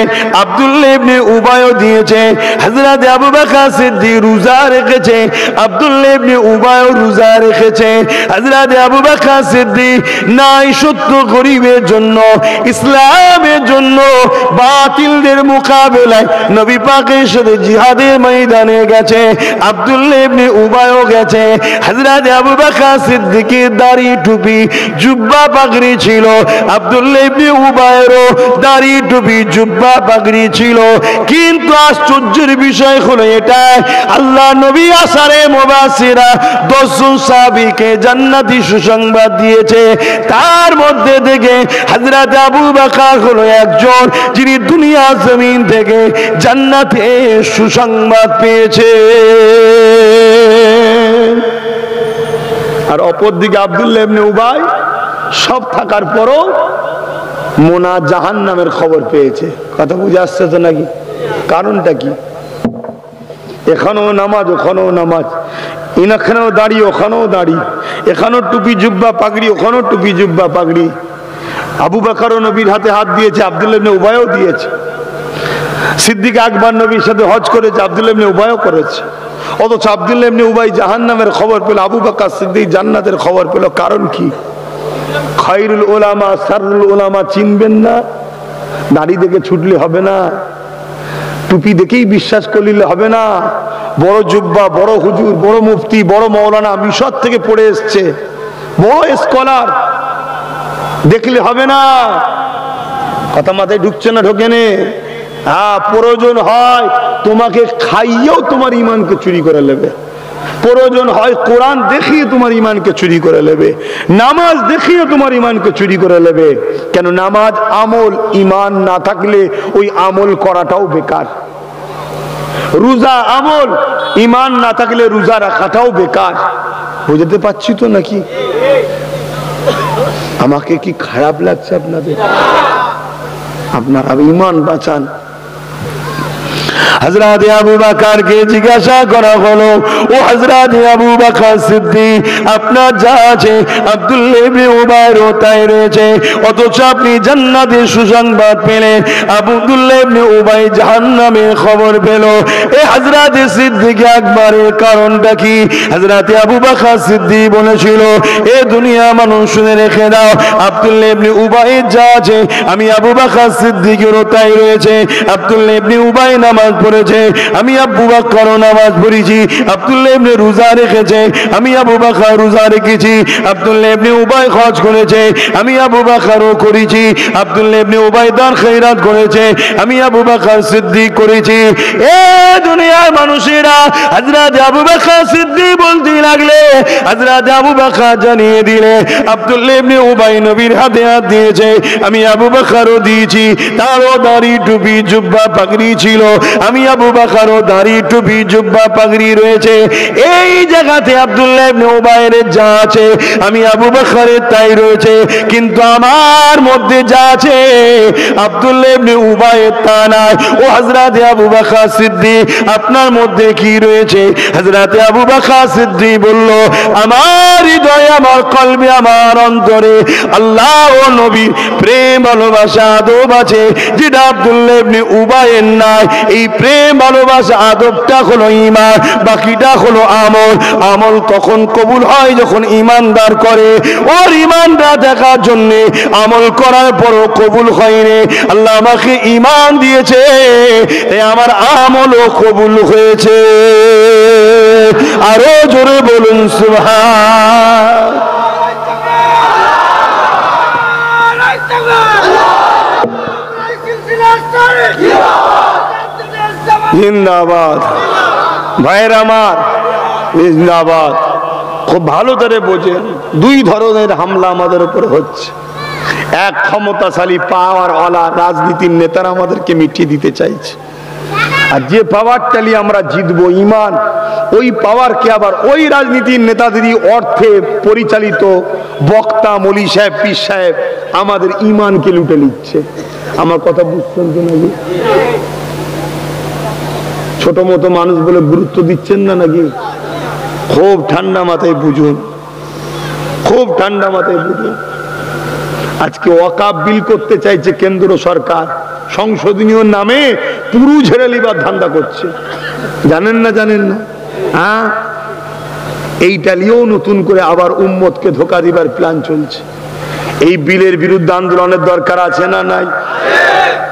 আব্দুল্লাহ ইবনে উবাইও দিয়েছে। হযরতে আবু বকর সিদ্দিক রোজা রেখেছে, আব্দুল্লাহ ইবনে উবাই রোজা রেখেছে। হযরতে আবু বকর সিদ্দিক নাই সত্য গরিবের জন্য, ইসলামের জন্য, বাতিলদের মোকাবেলায় নবী পাকের সাথে জিহাদের ময়দানে গেছে, আব্দুল্লাহ ইবনে উবাইও গেছে। হযরতে আবু বকর সিদ্দিকের দাড়ি টুপি জুব্বা পাগড়ি ছিল, আব্দুল্লাহ ইবনে উবাইয়েরও দাড়ি টুপি জুব্বা পাগড়ি ছিল। কিন্তু আশ্চর্যের বিষয় হলো এটা, আল্লাহ নবী আশারে মুবাশশিরা 10 জন সাহাবীকে জান্নাতি সুসংবাদ দিয়েছে। তার মধ্যে থেকে হযরত আবু বকর হলো একজন যিনি দুনিয়া জমিন থেকে জান্নাতে সুসংবাদ পেয়েছে। আর অপরদিকে আব্দুল্লাহ ইবনে উবাই সব থাকার পরও মোনা জাহান্নামের খবর পেয়েছে। কথা বুঝে আসছে তো নাকি? কারণটা কি? এখানেও নামাজ, ওখানেও নামাজ, এখানেও দাড়ি, ওখানেও দাড়ি, এখানেও টুপি জুব্বা পাগড়ি, ওখানেও টুপি জুব্বা পাগড়ি। আবু বকরও নবীর হাতে হাত দিয়েছে, আব্দুল্লাহ ইবনে উবাইও দিয়েছে। সিদ্দিক আকবর নবীর সাথে হজ করেছে, আব্দুল্লাহ ইবনে উবাইও করেছে। অথচ আব্দুল্লাহ ইবনে উবাই জাহান্নামের খবর পেল, আবু বকর সিদ্দিক জান্নাতের খবর পেল। কারণ কি? খায়রুল উলামা শাররুল উলামা চিনবেন না? দাড়ি দেখে ছুটলে হবে না, টুপি দেখেই বিশ্বাস করলে হবে না। বড় জুব্বা, বড় হুজুর, বড় মুফতি, বড় মাওলানা মিশর থেকে পড়ে এসছে, বড় স্কলার দেখলে হবে না। কথা মাথায় ঢুকছে না? ঢোকেনে? হ্যাঁ, প্রয়োজন হয় তোমাকে খাইয়েও তোমার ইমানকে চুরি করে নেবে, প্রয়োজন হয় কোরআন দেখিয়ে তোমার ইমানকে চুরি করে নেবে, নামাজ দেখিয়ে তোমার ইমানকে চুরি করে নেবে। কেন? নামাজ আমল, ইমান না থাকলে ওই আমল করাটাও বেকার। রোজা আমল, ইমান না থাকলে রোজা রাখাটাও বেকার। বুঝতে পারছি তো নাকি? আমাকে কি খারাপ লাগছে আপনাদের? আপনারা ইমান বাঁচান। হযরত আবু বকরকে জিজ্ঞাসা করা হলো, ও হযরত আবু বকর সিদ্দিক, আপনার যা আছে আব্দুল্লাহ ইবনে উবাইর তাই রয়েছে, অথচ আপনি জান্নাতের সুসংবাদ পেলেন, আব্দুল্লাহ ইবনে উবাই জাহান্নামের খবর পেল। এই হযরত সিদ্দিক আকবরের কারণটা কি? হযরত আবু বকর সিদ্দিক বলেছিল, এ দুনিয়া মানুষ শুনে রেখে দাও, আব্দুল্লাহ ইবনে উবাইর যা আছে আমি আবু বকর সিদ্দিকেরও তাই রয়েছে। আব্দুল্লাহ ইবনে উবাই নামাজ পড়েছে, আমি আবু বকর নামাজ পড়েছি। আব্দুল্লাহ ইবনে রোজা রেখেছে, আমি আবু বকর রোজা রেখেছি। আব্দুল্লাহ ইবনে উবাই হজ করেছে, আমি আবু বকরও করেছি। আব্দুল্লাহ ইবনে উবাই দান খয়রাত করেছে, আমি আবু বকর সিদ্দিক করেছি। এ দুনিয়ার মানুষেরা হযরত আবু বকর সিদ্দিক বলতে লাগলে, হযরত আবু বকর জানিয়ে দিলে, আব্দুল্লাহ ইবনে উবাই নবীর হাতে হাত দিয়েছে, আমি আবু বকরও দিয়েছি। তারও দাড়ি টুপি জুব্বা পাগড়ি ছিল, আমি আবু বকরও দাড়ি টুপি জুব্বা পাগড়ি রয়েছে। এই জায়গাতে আব্দুল্লাহ ইবনে উবাইর যা আছে আমি আবু বকরের তাই রয়েছে, কিন্তু আমার মধ্যে যা আছে আব্দুল্লাহ ইবনে উবাইর তা নাই। ও হযরত আবু বকর সিদ্দিক, আপনার মধ্যে কি রয়েছে? হযরত আবু বকর সিদ্দিক বলল, আমার হৃদয়ে, আমার কলবে, আমার অন্তরে আল্লাহ ও নবী প্রেম ভালোবাসা আদব আছে, যেটা আব্দুল্লাহ ইবনে উবাইর নাই। এই প্রেম ভালোবাসা আদবটা হলো ঈমান, বাকিটা হলো আমল। আমল তখন কবুল হয় যখন ঈমানদার করে। ওর ঈমানটা দেখার জন্য আমল করার পরও কবুল হয়নি। আল্লাহ আমাকে ঈমান দিয়েছে, তাই আমার আমলও কবুল হয়েছে। আরো জোরে বলুন সুবহান। জিন্দাবাদ ভাইয়ের আমার, জিন্দাবাদ। খুব ভালো করে বোঝেন, দুই ধরনের হামলা আমাদের উপর হচ্ছে। এক, ক্ষমতাশালী পাওয়ারওয়ালা রাজনীতির নেতারা আমাদেরকে মিটিয়ে দিতে চাইছে, আর যে পাওয়ারটা নিয়ে আমরা জিতবো ঈমান, ওই পাওয়ারকে আবার ওই রাজনীতির নেতাদেরই অর্থে পরিচালিত বক্তা, মৌলী সাহেব, পীর সাহেব আমাদের ঈমানকে লুটে নিচ্ছে। আমার কথা বুঝছেন তো নাকি? ছোট মতো মানুষ বলে গুরুত্ব দিচ্ছেন না নাকি? খুব ঠান্ডা মাথায় বুঝুন, খুব ঠান্ডা মাথায় বুঝুন। আজকে ওয়াকাফ বিল করতে চাইছে কেন্দ্র সরকার, সংশোধনীয় নামে পুরু ঝেড়ে লিবার ধান্দা করছে। জানেন না? জানেন না? হ্যাঁ, এইটা নিয়েও নতুন করে আবার উম্মতকে ধোঁকা দিবার প্ল্যান চলছে। এই বিলের বিরুদ্ধে আন্দোলনের দরকার আছে না নাই?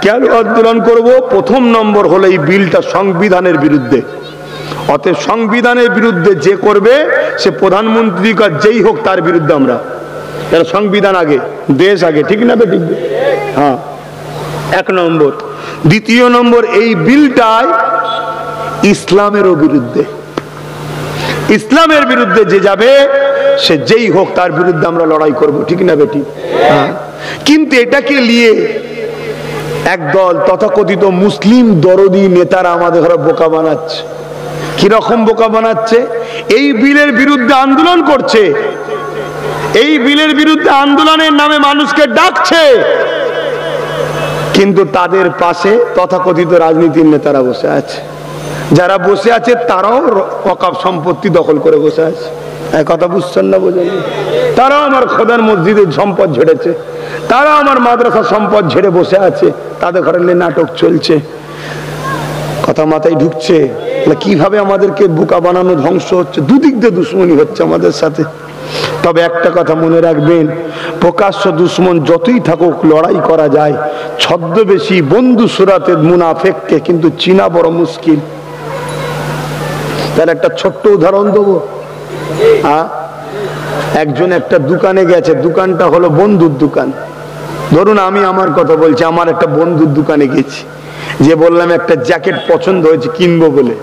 কেন আন্দোলন করব? প্রথম নম্বর হলো এই বিলটা সংবিধানের বিরুদ্ধে। অতএব সংবিধানের বিরুদ্ধে যে করবে সে প্রধানমন্ত্রী যেই হোক তার বিরুদ্ধে আমরা। সংবিধান আগে, দেশ আগে, ঠিক না? ঠিক। হ্যাঁ, এক নম্বর। দ্বিতীয় নম্বর, এই বিলটাই ইসলামেরও বিরুদ্ধে। ইসলামের বিরুদ্ধে যে যাবে সে যেই হোক তার বিরুদ্ধে আমরা লড়াই করব, ঠিক না বেটি? হ্যাঁ। কিন্তু এটাকে নিয়ে একদল তথাকথিত মুসলিম দরদি নেতারা আমাদের ঘরে বোকা বানাচ্ছে। কিরকম বোকা বানাচ্ছে? এই বিলের বিরুদ্ধে আন্দোলন করছে, এই বিলের বিরুদ্ধে আন্দোলনের নামে মানুষকে ডাকছে, কিন্তু তাদের পাশে তথাকথিত রাজনীতির নেতারা বসে আছে। যারা বসে আছে তারাও ওয়াকফ সম্পত্তি দখল করে বসে আছে। কথা বুঝছেন না? বোঝেন? তারাও আমার খোদার মসজিদের সম্পদ ঝেড়েছে, তারাও আমার মাদ্রাসা সম্পদ ঝেড়ে বসে আছে, তাদের ঘরে নাটক চলছে। কথা মাথায় ঢুকছে? কিভাবে আমাদেরকে বোকা বানানো, ধ্বংস হচ্ছে, দুদিক দিয়ে দুশ্মনী হচ্ছে আমাদের সাথে। তবে একটা কথা মনে রাখবেন, প্রকাশ্য দুশ্মন যতই থাকুক লড়াই করা যায়, ছদ্মবেশী বন্ধু সুরাতে মুনাফেককে কিন্তু চিনা বড় মুশকিল। তার একটা ছোট্ট উদাহরণ দেবো। একজন একটা দোকানে গেছে, দোকানটা হলো বন্ধুর দোকান। ধরুন আমি আমার কথা বলছি, আমার একটা বন্ধুর দোকানে গেছি, যে বললাম একটা জ্যাকেট পছন্দ হয়েছে কিনবো বলে।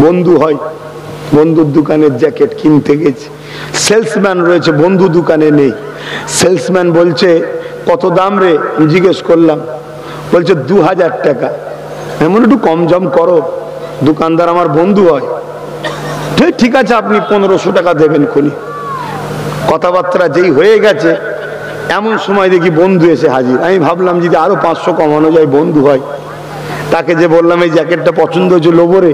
বন্ধু হয়, বন্ধুর দোকানের জ্যাকেট কিনতে গেছি। সেলসম্যান রয়েছে, বন্ধু দোকানে নেই। সেলসম্যান বলছে কত দাম রে? জিজ্ঞেস করলাম, বলছে 2000 টাকা। এমন একটু কম জম করো। দোকানদার আমার বন্ধু হয়, ঠিক আছে আপনি 1500 টাকা দেবেন খুনি। কথাবার্তা যেই হয়ে গেছে, এমন সময় দেখি বন্ধু এসে হাজির। আমি ভাবলাম যদি আরো 500 কমানো যায়, বন্ধু হয়। তাকে যে বললাম এই জ্যাকেটটা পছন্দ হয়েছে লোবরে,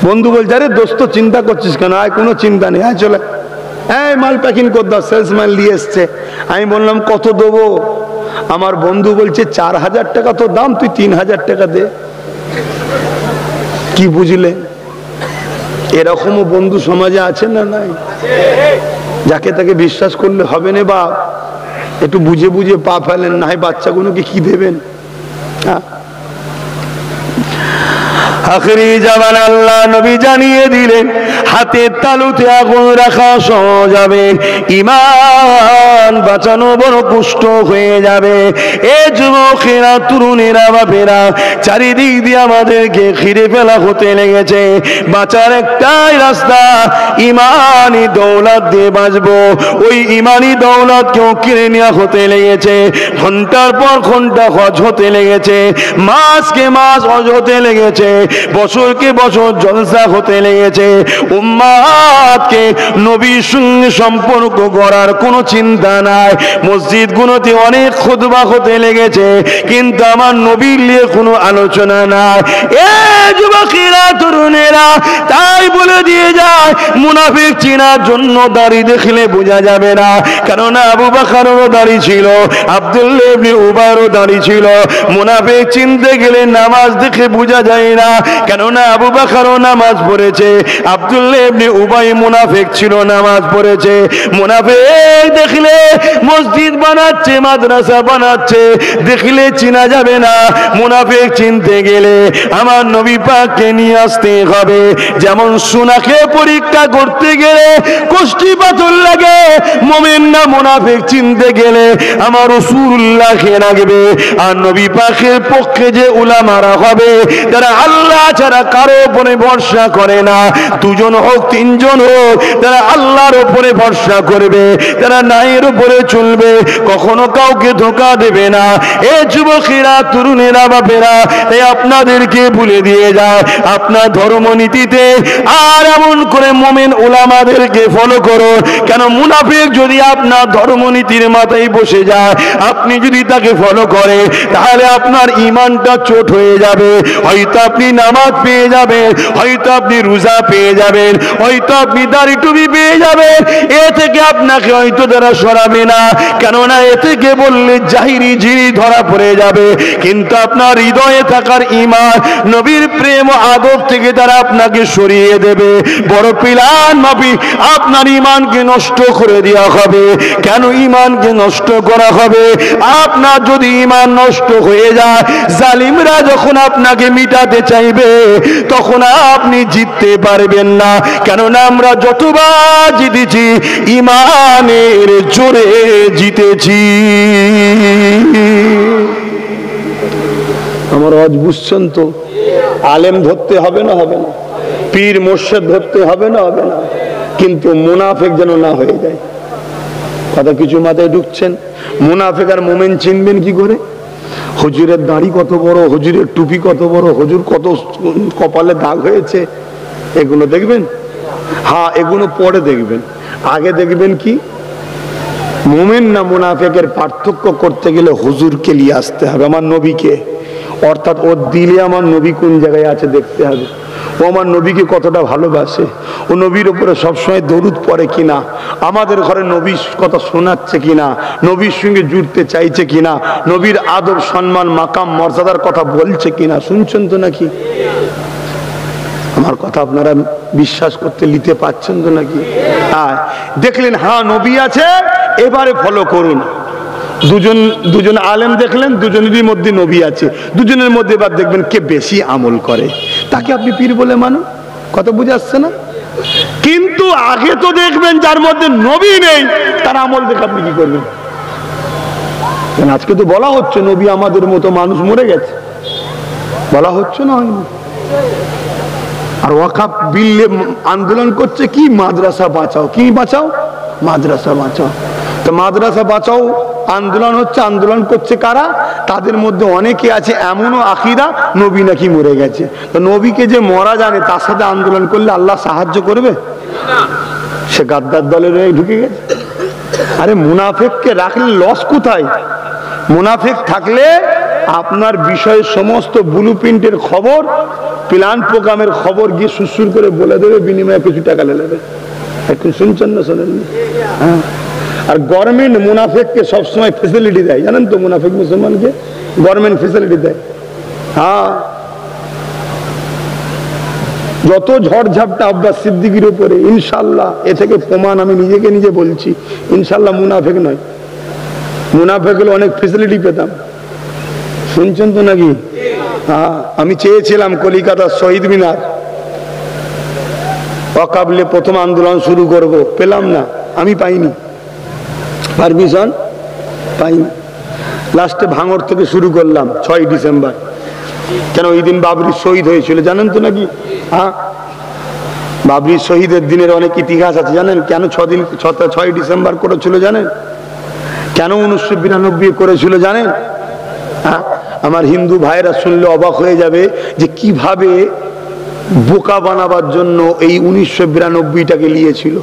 বন্ধু বলছে আরে দোস্ত চিন্তা করছিস কেন, আয় কোনো চিন্তা নেই, আয় চলে এই মাল প্যাকিং কর দাও, সেলসম্যান নিয়ে এসছে। আমি বললাম কত দেবো? আমার বন্ধু বলছে 4000 টাকা তো দাম, তুই 3000 টাকা দে। কি বুঝলে? এরকমও বন্ধু সমাজে আছে না নাই? যাকে তাকে বিশ্বাস করলে হবে না বাপ, একটু বুঝে বুঝে পা ফেলেন, না হয় বাচ্চাগুলোকে কি দেবেন? আখেরি জামান আল্লাহ নবী জানিয়ে দিলেন, হাতের তালুতে আগুন রাখা সহজ হবে, ঈমান বাঁচানো বড় কষ্ট হয়ে যাবে। এ যুবকেরা, তরুণেরা, বাপেরা, চারিদিক দিয়ে আমাদেরকে ঘিরে ফেলা হতে লেগেছে। বাঁচার একটাই রাস্তা, ঈমানি দৌলত দিয়ে বাঁচবো। ওই ঈমানি দৌলত কেউ কিনে নেওয়া হতে লেগেছে, ঘন্টার পর ঘন্টা হজ হতে লেগেছে, মাসকে মাস হজ হতে লেগেছে, বছরকে বছর জলসা হতে লেগেছে। উম্মাতকে নবীর সঙ্গে সম্পর্ক গড়ার কোনো চিন্তা নাই। মসজিদগুলোতে অনেক খুতবা হতে লেগেছে, কিন্তু আমার নবীর নিয়ে কোনো আলোচনা নাই। এ যুবকেরা, তরুণেরা, তাই বলে দিয়ে যায়, মুনাফিক চেনার জন্য দাড়ি দেখলে বোঝা যাবে না। কেননা আবু বকরেরও দাড়ি ছিল, আব্দুল্লাহ ইবনে উবাইরও দাড়ি ছিল। মুনাফিক চিনতে গেলে নামাজ দেখে বোঝা যায় না, কেননা আবু বকরও নামাজ পড়েছে, আব্দুল্লাহ ইবনে উবাই মুনাফিক ছিল, নামাজ পড়েছে। মুনাফিক দেখলে মসজিদ বানাচ্ছে, মাদ্রাসা বানাচ্ছে, দেখলে চিনা যাবে না। মুনাফিক চিনতে গেলে আমার নবী পাককে নিয়ে আসতে হবে। যেমন সোনাকে পরীক্ষা করতে গেলে কষ্টি পাথর লাগে, মুমিন না মুনাফিক চিনতে গেলে আমার রাসূলুল্লাহকে লাগবে। আর নবী পাকের পক্ষে যে উলামারা হবে, তারা আল্লাহ ছাড়া কারো উপরে ভরসা করে না। দুজন হোক, তিনজন হোক, তারা আল্লাহর উপরে ভরসা করবে, তারা নাইয়ের উপরে চলবে, কখনো কাউকে ধোঁকা দেবে না। এ যুবকেরা, তরুণেরা, বাপেরা, এই আপনাদেরকে বলে দিয়ে যায়, আপনার ধর্মনীতিতে আর এমন করে মুমিন উলামাদেরকে ফলো করো। কেন? মুনাফিক যদি আপনার ধর্মনীতির মাথায় বসে যায়, আপনি যদি তাকে ফলো করে, তাহলে আপনার ঈমানটা চোট হয়ে যাবে। হয়তো আপনি নামাজ পেয়ে যাবেন, হয়তো আপনি রোজা পেয়ে যাবেন, হয়তো আপনি দাড়ি টুপি পেয়ে যাবেন, এ থেকে আপনাকে হয়তো তারা সরাবে না। কেননা এ থেকে বললে জাহিরি জিরি ধরা পড়ে যাবে, কিন্তু আপনার হৃদয়ে থাকার ঈমান, নবীর প্রেম ও আদব থেকে তারা আপনাকে সরিয়ে দেবে। বড় পিলান মাপি আপনার ঈমানকে নষ্ট করে দেওয়া হবে। কেন ঈমানকে নষ্ট করা হবে? আপনার যদি ঈমান নষ্ট হয়ে যায়, জালিমরা যখন আপনাকে মিটাতে চাইবে, তখন আপনি জিততে পারবেন না। কেননা আমরা যতবার জিতেছি, ঈমানের জোরে জিতেছি। আমার আজ বুঝছেন তো? আলেম ধরতে হবে না, হবে না? পীর মুর্শিদ ধরতে হবে না, হবে না? কিন্তু মুনাফিক যেন না হয়ে যায়। কথা কিছু মাথায় ঢুকছেন? মুনাফিক আর মুমিন চিনবেন কি করে? হুজুরের দাড়ি কত বড়, হুজুরের টুপি কত বড়, হুজুর কত কপালে দাগ হয়েছে, এগুলো দেখবেন? হ্যাঁ, এগুলো পরে দেখবেন। আগে দেখবেন কি? মুমিন না মুনাফিকের পার্থক্য করতে গেলে হুজুরকে নিয়ে আসতে হবে, আমার নবীকে। অর্থাৎ ওর দিলে আমার নবী কোন জায়গায় আছে দেখতে হবে। ও আমার নবীকে কতটা ভালোবাসে, ও নবীর উপরে সবসময় দরুদ পড়ে কিনা, আমাদের ঘরে নবীর কথা শোনাচ্ছে কিনা, নবীর সঙ্গে জুড়তে চাইছে কিনা, নবীর আদব, সম্মান, মাকাম, মর্যাদার কথা বলছে কিনা। শুনছেন তো নাকি? আমার কথা আপনারা বিশ্বাস করতে নিতে পারছেন তো নাকি? হ্যাঁ, দেখলেন হ্যাঁ নবী আছে, এবারে ফলো করুন। দুজন আলেম দেখলেন, দুজনেরই মধ্যে নবী আছে, দুজনের মধ্যে এবার দেখবেন কে বেশি আমল করে, তাকে আপনি পীর বলে মানুন। কথা বুঝে আসছে না? কিন্তু আগে তো দেখবেন যার মধ্যে নবী নেই, তার আমল দেখে আপনি কি করবেন? আজকে তো বলা হচ্ছে নবী আমাদের মতো মানুষ মরে গেছে, বলা হচ্ছে না? হয়নি? আর ওয়াকাফ বিল আন্দোলন করছে কি? মাদ্রাসা বাঁচাও। কি বাঁচাও? মাদ্রাসা বাঁচাও। তো মাদ্রাসা বাঁচাও আন্দোলন হচ্ছে, আন্দোলন করছে কারা? তাদের মধ্যে অনেকে আছে এমনও আকিদা নবী নাকি মরে গেছে। তো নবীকে যে মরা জানে তার সাথে আন্দোলন করলে আল্লাহ সাহায্য করবে? সে গাদ্দার দলের হয়ে ঢুকে গেছে। আরে মুনাফেককে রাখলে লস কোথায়? মুনাফেক থাকলে আপনার বিষয়ে সমস্ত ব্লু প্রিন্টের খবর, প্ল্যান প্রোগ্রামের খবর গিয়ে সুসুর করে বলে দেবে, বিনিময়ে কিছু টাকা নেবে। এখন শুনছেন না শোনেন? হ্যাঁ। আর গভর্নমেন্ট মুনাফেককে সবসময় ফেসিলিটি দেয়, জানেন তো? মুনাফেক মুসলমানকে গভর্নমেন্ট ফেসিলিটি দেয়। হ্যাঁ, যত ঝড়ঝাপটা আব্বাস সিদ্দিকীর উপরে, ইনশাল্লাহ এ থেকে প্রমাণ আমি নিজেকে নিজে বলছি, ইনশাল্লাহ মুনাফেক নয়। মুনাফেক হলে অনেক ফেসিলিটি পেতাম। শুনছেন তো নাকি? হ্যাঁ, আমি চেয়েছিলাম কলিকাতার শহীদ মিনার অকাবলে প্রথম আন্দোলন শুরু করব, পেলাম না, আমি পাইনি পারমিশন, পাইনি। লাস্টে ভাঙড় থেকে শুরু করলাম 6 ডিসেম্বর। কেন? ওই দিন বাবরি শহীদ হয়েছিল, জানেন তো নাকি? হ্যাঁ, বাবরি শহীদের দিনের অনেক ইতিহাস আছে, জানেন? কেন 6 ডিসেম্বর করেছিল জানেন? কেন 1992 করেছিল জানেন? হ্যাঁ, আমার হিন্দু ভাইরা শুনলে অবাক হয়ে যাবে যে কিভাবে বোকা বানাবার জন্য এই 1992টাকে নিয়েছিল।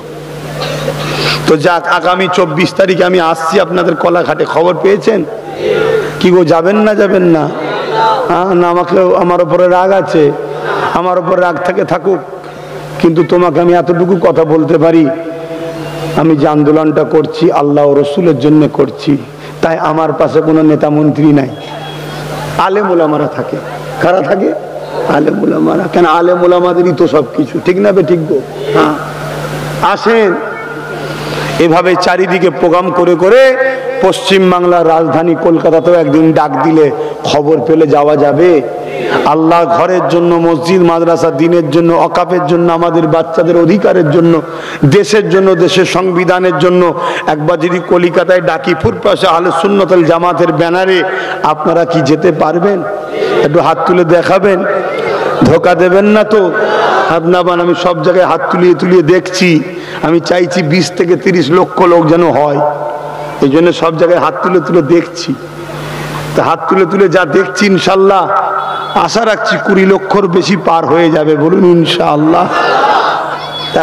তো যাক, আগামী 24 তারিখে আমি আসছি আপনাদের কলাঘাটে, খবর পেয়েছেন? কি গো, যাবেন না? যাবেন না? না, আমাকে আমার উপরে রাগ আছে, আমার উপর রাগ থেকে থাকুক, কিন্তু তোমাকে আমি এতটুকু কথা বলতে পারি, আমি যে আন্দোলনটা করছি আল্লাহ ও রসুলের জন্য করছি, তাই আমার পাশে কোনো নেতা মন্ত্রী নাই, আলেম ওলামারা থাকে। কারা থাকে? আলেম ওলামারা। কেন? আলেম ওলামাদেরই তো সব কিছু, ঠিক না বে? ঠিক গো? হ্যাঁ, আসেন। এভাবে চারিদিকে প্রোগ্রাম করে করে পশ্চিম বাংলার রাজধানী কলকাতাতেও একদিন ডাক দিলে খবর পেলে যাওয়া যাবে। আল্লাহ ঘরের জন্য, মসজিদ মাদ্রাসা, দিনের জন্য, অকাপের জন্য, আমাদের বাচ্চাদের অধিকারের জন্য, দেশের জন্য, দেশের সংবিধানের জন্য একবার যদি কলিকাতায় ডাকি, ফুরপাশে আহলে সুন্নাত ওয়াল জামাতের ব্যানারে, আপনারা কি যেতে পারবেন? একটু হাত তুলে দেখাবেন, ধোকা দেবেন না তো? আপনার আমি সব জায়গায় হাত তুলিয়ে তুলিয়ে দেখছি, আমি চাইছি 20 থেকে 30 লক্ষ লোক যেন হয়, এই জন্য সব জায়গায় হাত তুলে তুলে দেখছি। তা হাত তুলে তুলে যা দেখছি, ইনশাল্লাহ আশা রাখছি 20 লক্ষর বেশি পার হয়ে যাবে, বলুন ইনশাআল্লাহ।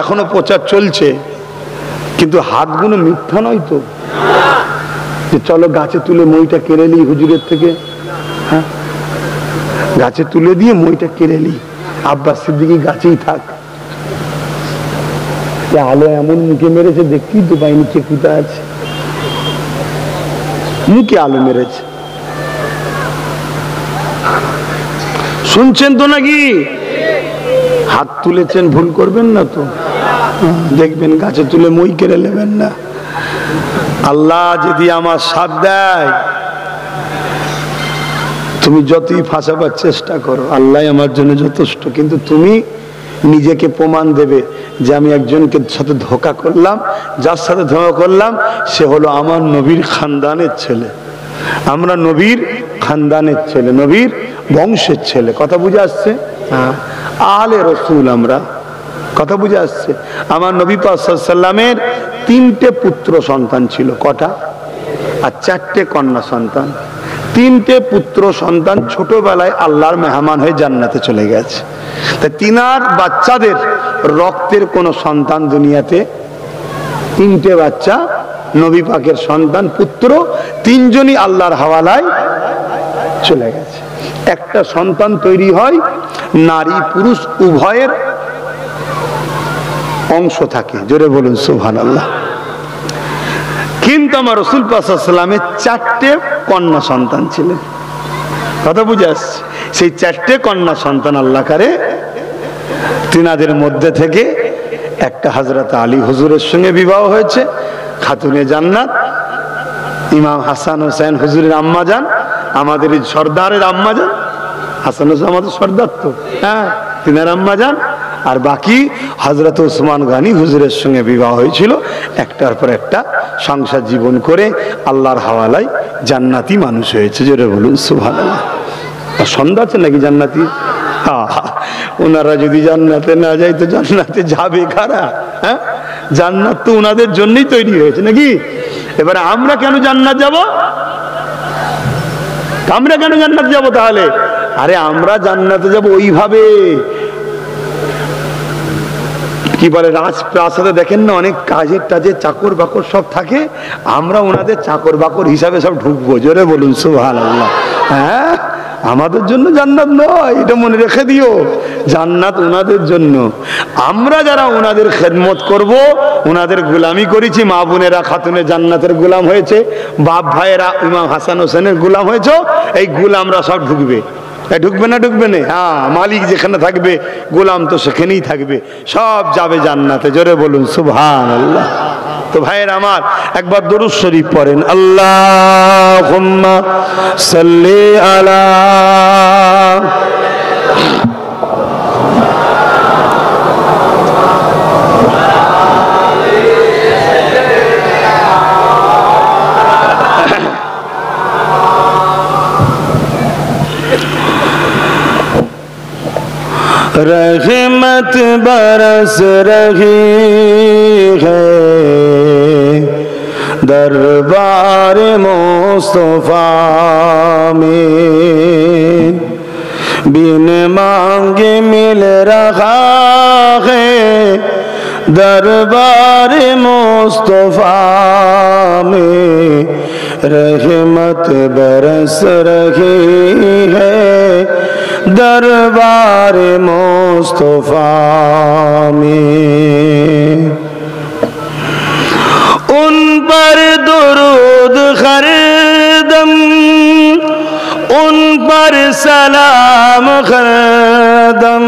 এখনো প্রচার চলছে, কিন্তু হাতগুলো মিথ্যা নয় তো, যে চলো গাছে তুলে মইটা কেড়ে নিই হুজুরের থেকে। হ্যাঁ, গাছে তুলে দিয়ে মইটা কেড়ে নিই, আব্বাস সিদ্দিকী গাছেই থাক। আলো এমন মুখে মেরেছে, দেখতেই তো পাইনি কে কোথায় আছে, মুখে আলো মেরেছে। শুনছেন তো নাকি? হাত তুলেছেন, ভুল করবেন না তো? দেখবেন গাছে তুলে মই কেড়ে নেবেন না। আল্লাহ যদি আমার সাথ দেয়, তুমি যতই ফাঁসাবার চেষ্টা করো, আল্লাহ আমার জন্য যথেষ্ট। কিন্তু তুমি নিজেকে প্রমাণ দেবে যে আমি একজনকে সাথে ধোঁকা করলাম, যার সাথে ধোঁকা করলাম সে হলো আমার নবীর খানদানের ছেলে, আমরা নবীর খানদানের ছেলে, নবীর বংশের ছেলে। কথা বুঝে আসছে? হ্যাঁ, আলে রসুল আমরা। কথা বুঝে আসছে? আমার নবী পাক সাল্লাল্লাহু আলাইহি ওয়াসাল্লামের 3টে পুত্র সন্তান ছিল। কটা? আর 4টে কন্যা সন্তান। 3টে পুত্র সন্তান ছোটবেলায় আল্লাহর মেহমান হয়ে জান্নাতে চলে গেছে। তাই তিনার বাচ্চাদের রক্তের কোন সন্তান দুনিয়াতে, 3টে বাচ্চা নবী পাকের সন্তান, পুত্র, 3জনই আল্লাহর হাওয়ালায় চলে গেছে। একটা সন্তান তৈরি হয়, নারী পুরুষ উভয়ের অংশ থাকে, জোরে বলুন সুবহানাল্লাহ। কিন্তু আমার রাসূল পাক সাল্লাল্লাহু আলাইহি ওয়াসাল্লামের 4টে কন্যা সন্তান ছিলেন। কথা বুঝে আসছে? সেই 4টে কন্যা সন্তান আল্লাহ করে, তিনাদের মধ্যে থেকে একটা হযরত আলী হুজুরের সঙ্গে বিবাহ হয়েছে, খাতুনে জান্নাত, ইমাম হাসান হোসেন হুজুরের আম্মা জান, আমাদের সর্দারের আম্মা জান। হাসান হোসেন আমাদের সর্দার তো, হ্যাঁ, তিনার আম্মা জান। আর বাকি হযরত ওসমান গনি হুজুরের সঙ্গে বিবাহ হয়েছিল। একটার পর একটা সংসার জীবন করে আল্লাহর হাওয়ালায় জান্নাতি মানুষ হয়েছে, জোরে বলুন সুবহানাল্লাহ। সন্ধ্যা আছে নাকি জান্নাতি? ওনারা যদি জান্নাতে না যায় তো জান্নাতে যাবে কারা? হ্যাঁ, জান্নাত তো ওনাদের জন্যই তৈরি হয়েছে নাকি? এবারে আমরা কেন জান্নাত যাব? আমরা কেন জান্নাত যাব তাহলে? আরে আমরা জান্নাতে যাব ওইভাবে, কি বলে রাজপ্রাসাদে দেখেন না অনেক কাজের টাজের চাকর বাকর সব থাকে, আমরা ওনাদের চাকর বাকর হিসাবে সব ঢুকবো। জোরে বলুন সুবহানাল্লাহ। হ্যাঁ, আমাদের জন্য জান্নাত নয়, এটা মনে রেখে দিও, জান্নাত ওনাদের জন্য। আমরা যারা ওনাদের খেদমত করব, ওনাদের গোলামি করেছি, মা বোনেরা খাতুনের জান্নাতের গোলাম হয়েছে, বাপ ভাইয়েরা ইমাম হাসান হোসেনের গোলাম হয়েছে, এই গোলামরা সব ঢুকবে। ঢুকবে না? ঢুকবে না? হ্যাঁ, মালিক যেখানে থাকবে গোলাম তো সেখানেই থাকবে, সব যাবে জান্নাতে। জোরে বলুন সুবহানাল্লাহ। তো ভাইয়ের আমার, একবার দরুদ শরীফ পড়েন, আল্লাহুম্মা সাল্লি আলা रहमत बरस रही है दरबार मुस्तफा में, बिन मांगे मिल रहा है दरबार मुस्तफा में, रहमत बरस रही है दरबार मुस्तफा में। उन पर दुरूद हर दम, उन पर सलाम हर दम,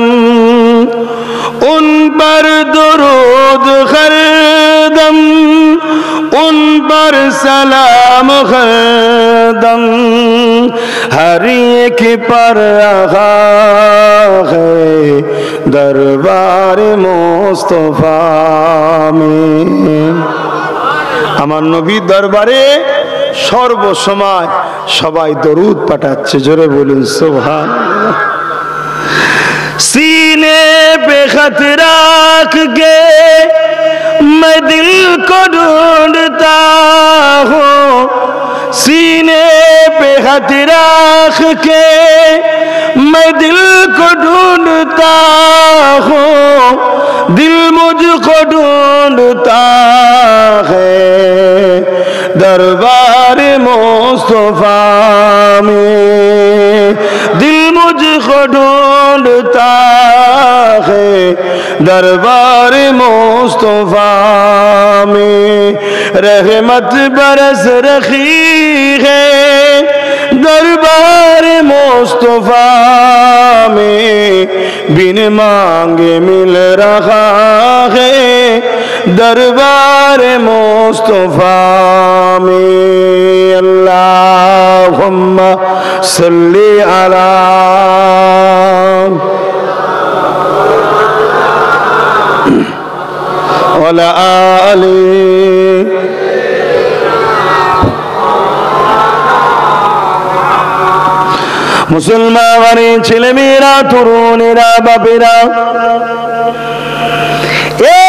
उन पर दुरूद हर दम, उन पर सलाम हर दम, हर एक पर आगा है दरबार मुस्तफा में। আমার নবীর দরবারে সর্বসময় সবাই দরুদ পাঠাচ্ছে। জোরে বলুন সুবহানাল্লাহ। सीने पे खत रख के मैं दिल को ढूंढता हूँ, सीने पे खत रख के मैं दिल को ढूंढता हूँ, दिल मुझको ढूंढता है दरबार मुस्तफा में, दिल मुझको ढूंढता है दरबार मुस्तफा में, रहमत बरस रही है दरबार मुस्तफा में, बिन मांगे मिल रहा है दरबार मुस्तफा में। अल्लाहुम्मा सल्ली अला वला आली मुसलमान ছেলে মেয়েরা, তরুণেরা, বাপেরা, এ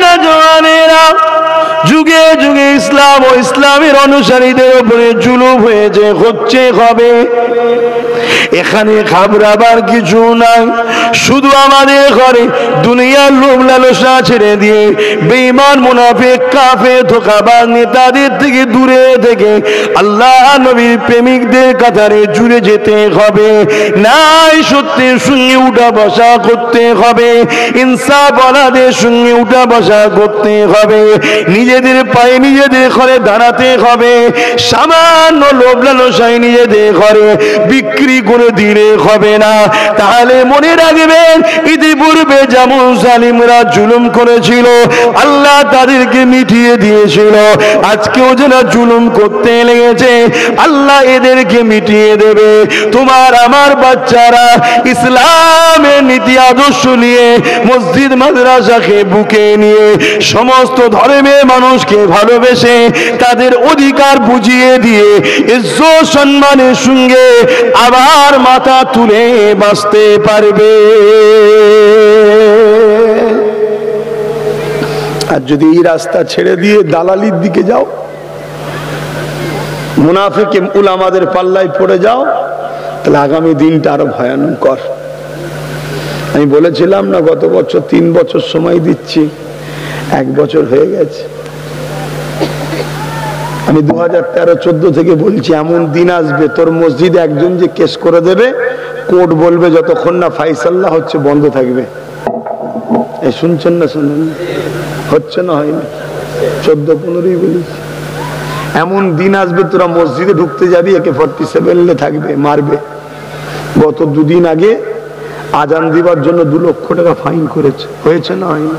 নওজওয়ানেরা, যুগে যুগে ইসলাম ও ইসলামের অনুসারীদের উপরে জুলুম হয়েছে, হচ্ছে, হবে। এখানে ঘাবড়াবার কিছু নাই। শুধু আমাদের ঘরে দুনিয়ার লোভ লালসা ছেড়ে দিয়ে বেঈমান মুনাফিক কাফের ধোঁকাবাজ নেতাদের থেকে দূরে থেকে আল্লাহ নবীর প্রেমিকদের কাতারে জুড়ে যেতে হবে। নাই সত্যের সঙ্গে উঠা বসা করতে হবে, ইনসাফওয়ালাদের সঙ্গে উঠা বসা করতে হবে, নিজেদের পায়ে নিজেদের ঘরে দাঁড়াতে হবে। সামান্য লোভ লালসায় নিজেদের ঘরে বিক্রি করে দিলে হবে না। তাহলে মনে রাখবেন, ইতিপূর্বে যেমন জালিমরা জুলুম করেছিল আল্লাহ তাদেরকে মিটিয়ে দিয়েছিল, আজকেও যারা জুলুম করতে লেগেছে আল্লাহ এদেরকে মিটিয়ে দেবে। তোমার আমার বাচ্চারা ইসলামের নীতি আদর্শ নিয়ে মসজিদ মাদ্রাসাকে বুকে নিয়ে সমস্ত ধর্মের মানুষকে ভালোবেসে তাদের অধিকার বুঝিয়ে দিয়ে ইজ্জত সম্মানের সঙ্গে আবার মাথা তুলে বাঁচতে পারবে। আর যদি এই রাস্তা ছেড়ে দিয়ে দালালির দিকে যাও, মুনাফিক উলামাদের পাল্লায় পড়ে যাও, তাহলে আগামী দিনটা আরো ভয়ানকর। আমি বলেছিলাম না গত বছর 3 বছর সময় দিচ্ছি, 1 বছর হয়ে গেছে। আমি 2013-14 থেকে বলছি এমন দিন আসবে তোর মসজিদে একজন যে কেস করে দেবে, কোর্ট বলবে যতক্ষণ না ফাইসাল্লাহ হচ্ছে বন্ধ থাকবে। এই শুনছেন না? শুনেন হচ্ছে না? হয়নি? 14-15 বলেছি এমন দিন আসবে তোরা মসজিদে ঢুকতে যাবি, একে 47 থাকবে, মারবে। গত 2 দিন আগে আজান দিবার জন্য 2 লক্ষ টাকা ফাইন করেছে। হয়েছে না? হয়নি?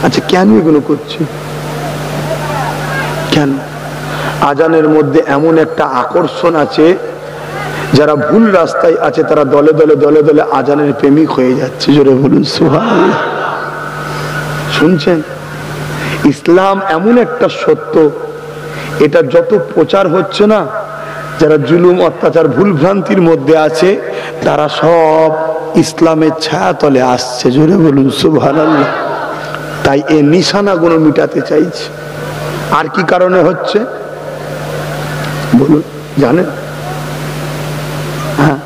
আচ্ছা কেন এগুলো করছে? কেন? আজানের মধ্যে এমন একটা আকর্ষণ আছে, যারা ভুল রাস্তায় আছে তারা দলে দলে দলে দলে আজানের প্রেমিক হয়ে যাচ্ছে। জোরে বলুন সুবহানাল্লাহ। শুনছেন? ইসলাম এমন একটা সত্য, এটা যত প্রচার হচ্ছে না, যারা জুলুম অত্যাচার ভুল ভ্রান্তির মধ্যে আছে তারা সব ইসলামের ছায়া তলে আসছে। জোরে বলুন সুবহানাল্লাহ। তাই এই নিশানাগুলো মিটাতে চাইছে। আর কি কারণে হচ্ছে বলুন, জানেন? হ্যাঁ,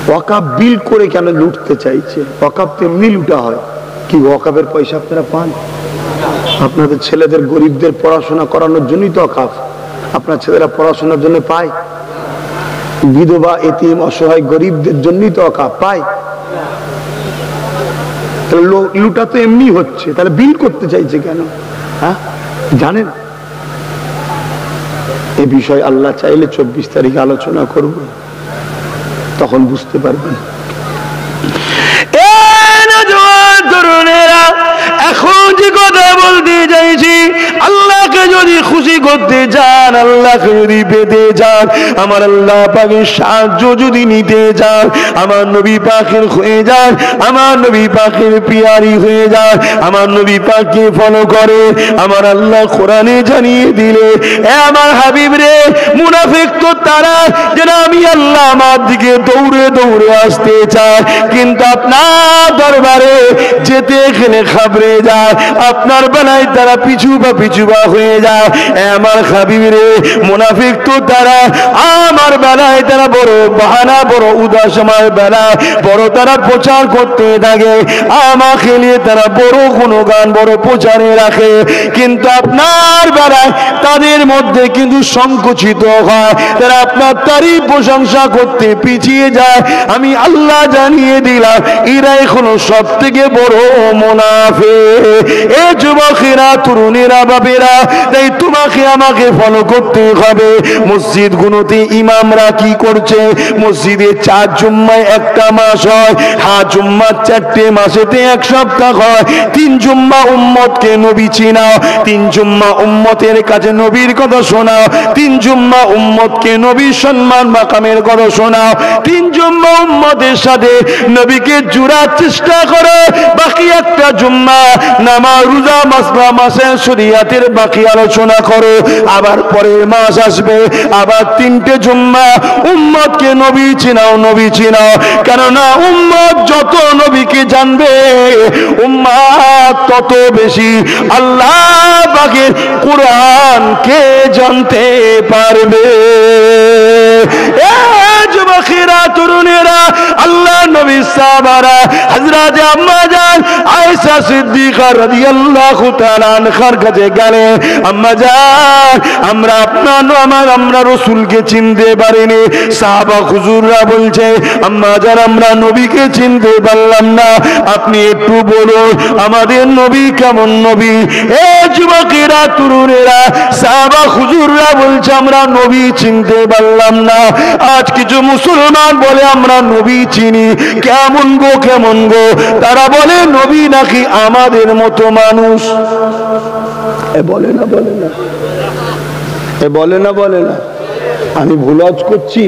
ওয়াকাফ বিল করে কেন লুটতে চাইছে? ওয়াকাফ তেমনি লুটা হয়। কি ওয়াকাফের পয়সা আপনারা পান? আপনাদের ছেলেদের গরিবদের পড়াশোনা করানোর জন্যই তো ওয়াকাফ। আপনার ছেলেরা পড়াশোনার জন্য পায়? বিধবা এতিম অসহায় গরিবদের জন্যই তো ওয়াকাফ পায়। লুটা তো এমনি হচ্ছে, তাহলে বিল করতে চাইছে কেন? হ্যাঁ, জানেন? এ বিষয় আল্লাহ চাইলে 24 তারিখে আলোচনা করব, তখন বুঝতে পারবেন। এখন যে কথা বলতে চাইছি, আল্লাহকে যদি খুশি করতে চান, আল্লাহকে যদি পেতে চান, আমার আল্লাহ পাকের সাহায্য যদি নিতে চান, আমার নবী পাকের হয়ে যান, আমার নবী পাকের পিয়ারি হয়ে যান, আমার নবী পাককে ফলো করে। আমার আল্লাহ কোরআনে জানিয়ে দিলে, এ আমার হাবিব রে, মুনাফিক তো তারা যেন আমি আল্লাহ আমার দিকে দৌড়ে দৌড়ে আসতে চায়, কিন্তু আপনার দরবারে যেতে গেলে খাবরে যায়, আপনার বেলায় তারা পিছু বা হয়ে যায়। আমার হাবিব রে, মুনাফিক তো তারা আমার বেলায় তারা বড় বাহানা, বড় উদাস, আমার বেলায় বড় তারা প্রচার করতে থাকে, আমাকে নিয়ে তারা বড় গুণগান, বড় প্রচারে রাখে, কিন্তু আপনার বেলায় তাদের মধ্যে কিন্তু সংকুচিত হয়, তারা আপনার তারিফ প্রশংসা করতে পিছিয়ে যায়। আমি আল্লাহ জানিয়ে দিলাম, এরাই হলো সব থেকে বড় মুনাফিক। এ যুবকেরা, তরুণেরা, বাবেরা, তাই তোমাকে আমাকে ফলো করতে হবে। মসজিদ গুলোতে ইমামরা কি করছে? মসজিদে 4 জুম্মায় একটা মাস হয়, হ্যাঁ জুম্মা 4টে মাসেতে 1 সপ্তাহ হয়। 3 জুম্মা উম্মতকে নবী চিনাও, 3 জুম্মা উম্মতের কাছে নবীর কথা শোনাও, 3 জুম্মা উম্মতকে নবীর সম্মান মাকামের কথা শোনাও, 3 জুম্মা উম্মতের সাথে নবীকে জুড়ার চেষ্টা করো। বাকি একটা জুম্মা নামাজ, রোজা, মাসলা, মাসের শরীয়তের বাকি আলোচনা করো। আবার পরের মাস আসবে, আবার 3টে জুম্মা উম্মতকে নবী চিনাও, নবী চিনাও। কেননা উম্মত যত নবীকে জানবে, উম্মত তত বেশি আল্লাহ পাকের কোরআনকে জানতে পারবে। যুবকেরা, তরুণেরা, আল্লাহ নবী সাহাবারা, হযরত আম্মা জান আয়েশা সিদ্দিকা রাদিয়াল্লাহু তাআলা আনহার কাছে গেলেন, আম্মা জান, আমরা রাসূলকে চিনতে পারিনি। সাহাবা হুজুররা বলছে, আম্মা জান, আমরা নবীকে চিনতে পারলাম না, আপনি একটু বলুন আমাদের নবী কেমন নবী? এ যুবকেরা, তরুণেরা, সাহাবা হুজুররা বলছে, আমরা নবী চিনতে পারলাম না। আজ কিছু মুসলমান বলে আমরা নবী চিনি, কেমন গো, কেমন গো? তারা বলে নবী নাকি আমাদের মতো মানুষ। বলে না, বলে না, বলে না, বলে না। আমি ভুল করছি?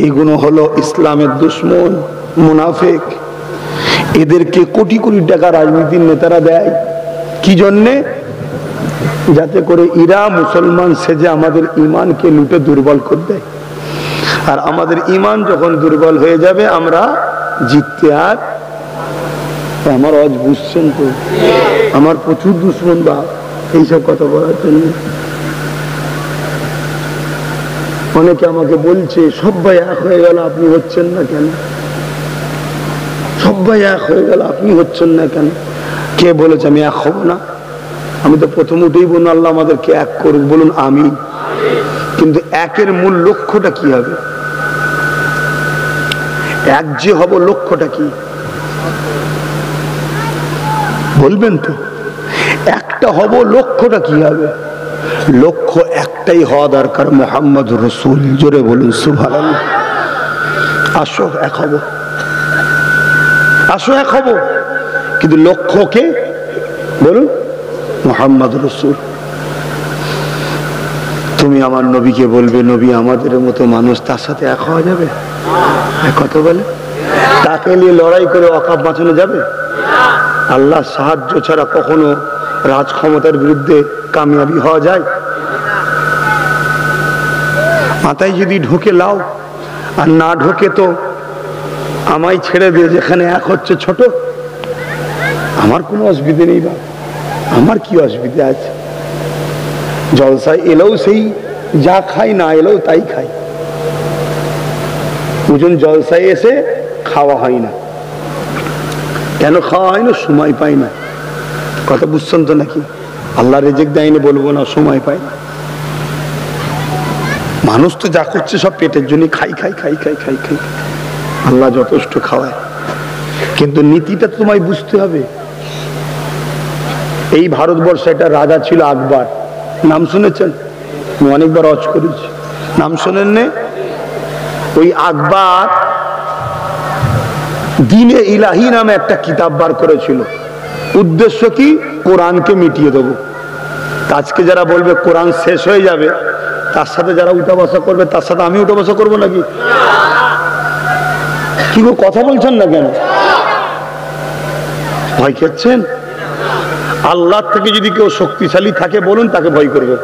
এইগুলো হলো ইসলামের দুশ্মন, মুনাফিক। এদেরকে কোটি কোটি টাকা রাজনীতির নেতারা দেয় কি জন্যে? যাতে করে এরা মুসলমান সেজে আমাদের ইমানকে লুটে দুর্বল করে দেয়। আর আমাদের ইমান যখন দুর্বল হয়ে যাবে, আমরা জিততে আর আমার আজ বুঝছেন তো, আমার প্রচুর দুশ্মন বা এইসব কথা বলার জন্য। অনেকে আমাকে বলছে সবাই এক হয়ে গেল, আপনি হচ্ছেন না কেন? সবাই এক হয়ে গেল, আপনি হচ্ছেন না কেন? কে বলেছে আমি এক হব না? আমি তো প্রথম উঠেই বলুন আল্লাহ আমাদেরকে এক করুক, বলুন আমি। কিন্তু একের মূল লক্ষ্যটা কি হবে? এক যে হব লক্ষ্যটা কি বলবেন তো? একটা হব লক্ষ্যটা কি হবে? লক্ষ্য একটাই হওয়া দরকার, মুহাম্মদ রাসূল। জোরে বলুন সুবহানাল্লাহ। আসো এক হব, আসো এক হব, কিন্তু লক্ষ্যকে বলুন মুহাম্মদ রাসূল। তুমি আমার নবীকে বলবে নবী আমাদের মতো মানুষ, তার সাথে এক হওয়া যাবে? কথা বলে তাকে নিয়ে লড়াই করে ওয়াকাফ বাঁচানো যাবে? আল্লাহ সাহায্য ছাড়া কখনো রাজ ক্ষমতার বিরুদ্ধে কামিয়াবি হওয়া যায়? মাথায় যদি ঢোকে লাও, আর না ঢোকে তো আমায় ছেড়ে দিয়ে, যেখানে এক হচ্ছে ছোট, আমার কোনো অসুবিধে নেই বা আমার কি অসুবিধা আছে? জলসায় এলেও সেই যা খাই, না এলেও তাই খাই। বুঝুন জলসায় এসে খাওয়া হয় না, কেন খাওয়া হয় না? সময় পাই না। কথা বুঝছেন তো নাকি? আল্লাহ রেজেক দেয়নি বলবো না, সময় পাই না। মানুষ তো যা করছে সব পেটের জন্য, খাই খাই খাই খাই খাই খাই। আল্লাহ যথেষ্ট খাওয়ায়, কিন্তু নীতিটা তোমায় বুঝতে হবে। এই ভারতবর্ষে একটা রাজা ছিল আকবর, নাম শুনেছেন? আমি অনেকবার ওয়াজ করেছি, নাম শোনেন নে? ওই আকবর দ্বীনে ইলাহি নামে একটা কিতাব বার করেছিল। উদ্দেশ্য কি? কোরআনকে মিটিয়ে দেবো। আজকে যারা বলবে কোরআন শেষ হয়ে যাবে, তার সাথে যারা উঠা বসা করবে, তার সাথে আমি উঠা বসা করবো নাকি? কি গো কথা বলছেন না কেন? ভয় খেয়েছেন? আল্লাহ থেকে যদি কেউ শক্তিশালী থাকে বলুন, তাকে ভয় করবে।